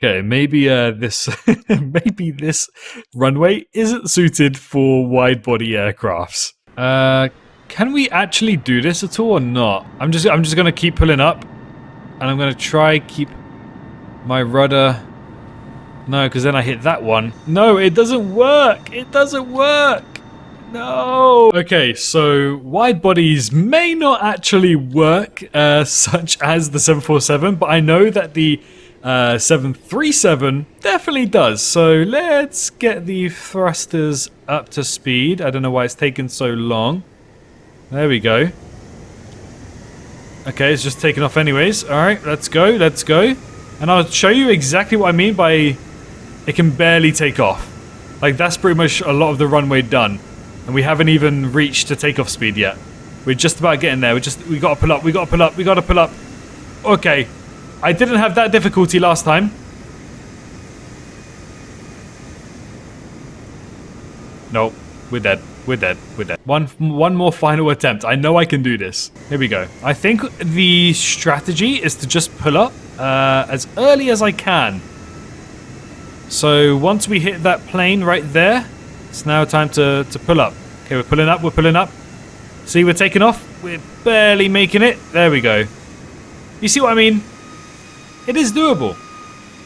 Okay, maybe this maybe this runway isn't suited for wide body aircrafts. Can we actually do this at all or not? I'm just gonna keep pulling up, and I'm gonna try keep my rudder. No, because then I hit that one. No, it doesn't work. It doesn't work. No. Okay, so wide bodies may not actually work, such as the 747, but I know that the 737 definitely does. So let's get the thrusters up to speed. I don't know why it's taken so long. There we go. Okay, it's just taking off anyways. All right, let's go, let's go. And I'll show you exactly what I mean by it can barely take off. Like, that's pretty much a lot of the runway done. And we haven't even reached to takeoff speed yet. We're just about getting there. We gotta pull up, we gotta pull up, we gotta pull up. Okay. I didn't have that difficulty last time. Nope. We're dead. We're dead. We're dead. One more final attempt. I know I can do this. Here we go. I think the strategy is to just pull up as early as I can. So once we hit that plane right there, it's now time to pull up. Okay, we're pulling up, we're pulling up. See, we're taking off. We're barely making it. There we go. You see what I mean? It is doable.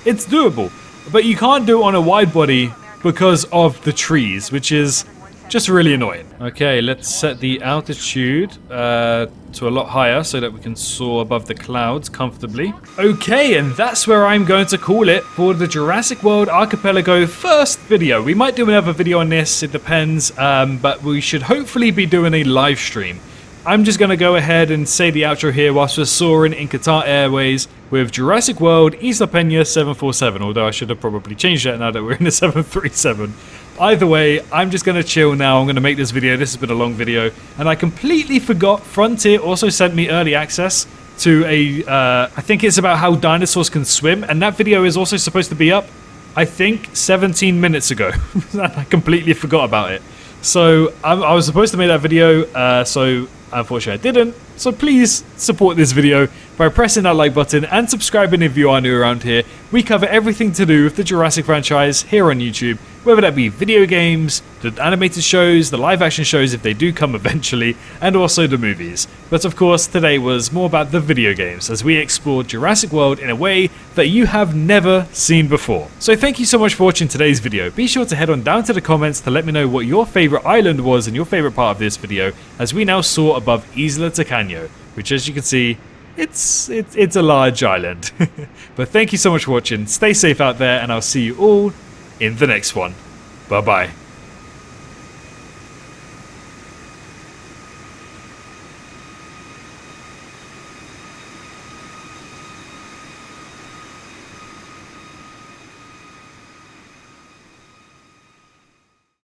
It's doable. But you can't do it on a wide body because of the trees, which is just really annoying. Okay, let's set the altitude to a lot higher so that we can soar above the clouds comfortably. Okay, and that's where I'm going to call it for the Jurassic World Archipelago first video. We might do another video on this, it depends, but we should hopefully be doing a live stream. I'm just going to go ahead and say the outro here whilst we're soaring in Qatar Airways with Jurassic World Isla Peña 747, although I should have probably changed that now that we're in the 737. Either way, I'm just going to chill now. I'm going to make this video. This has been a long video. And I completely forgot Frontier also sent me early access to a, I think it's about how dinosaurs can swim. And that video is also supposed to be up, I think, 17 minutes ago. I completely forgot about it. So I was supposed to make that video, so unfortunately I didn't. So please support this video by pressing that like button and subscribing if you are new around here. We cover everything to do with the Jurassic franchise here on YouTube, whether that be video games, the animated shows, the live action shows if they do come eventually, and also the movies. But of course today was more about the video games as we explored Jurassic World in a way that you have never seen before. So thank you so much for watching today's video. Be sure to head on down to the comments to let me know what your favorite island was and your favorite part of this video, as we now soar above Isla Peña, which, as you can see, it's a large island. But thank you so much for watching. Stay safe out there, and I'll see you all in the next one. Bye bye.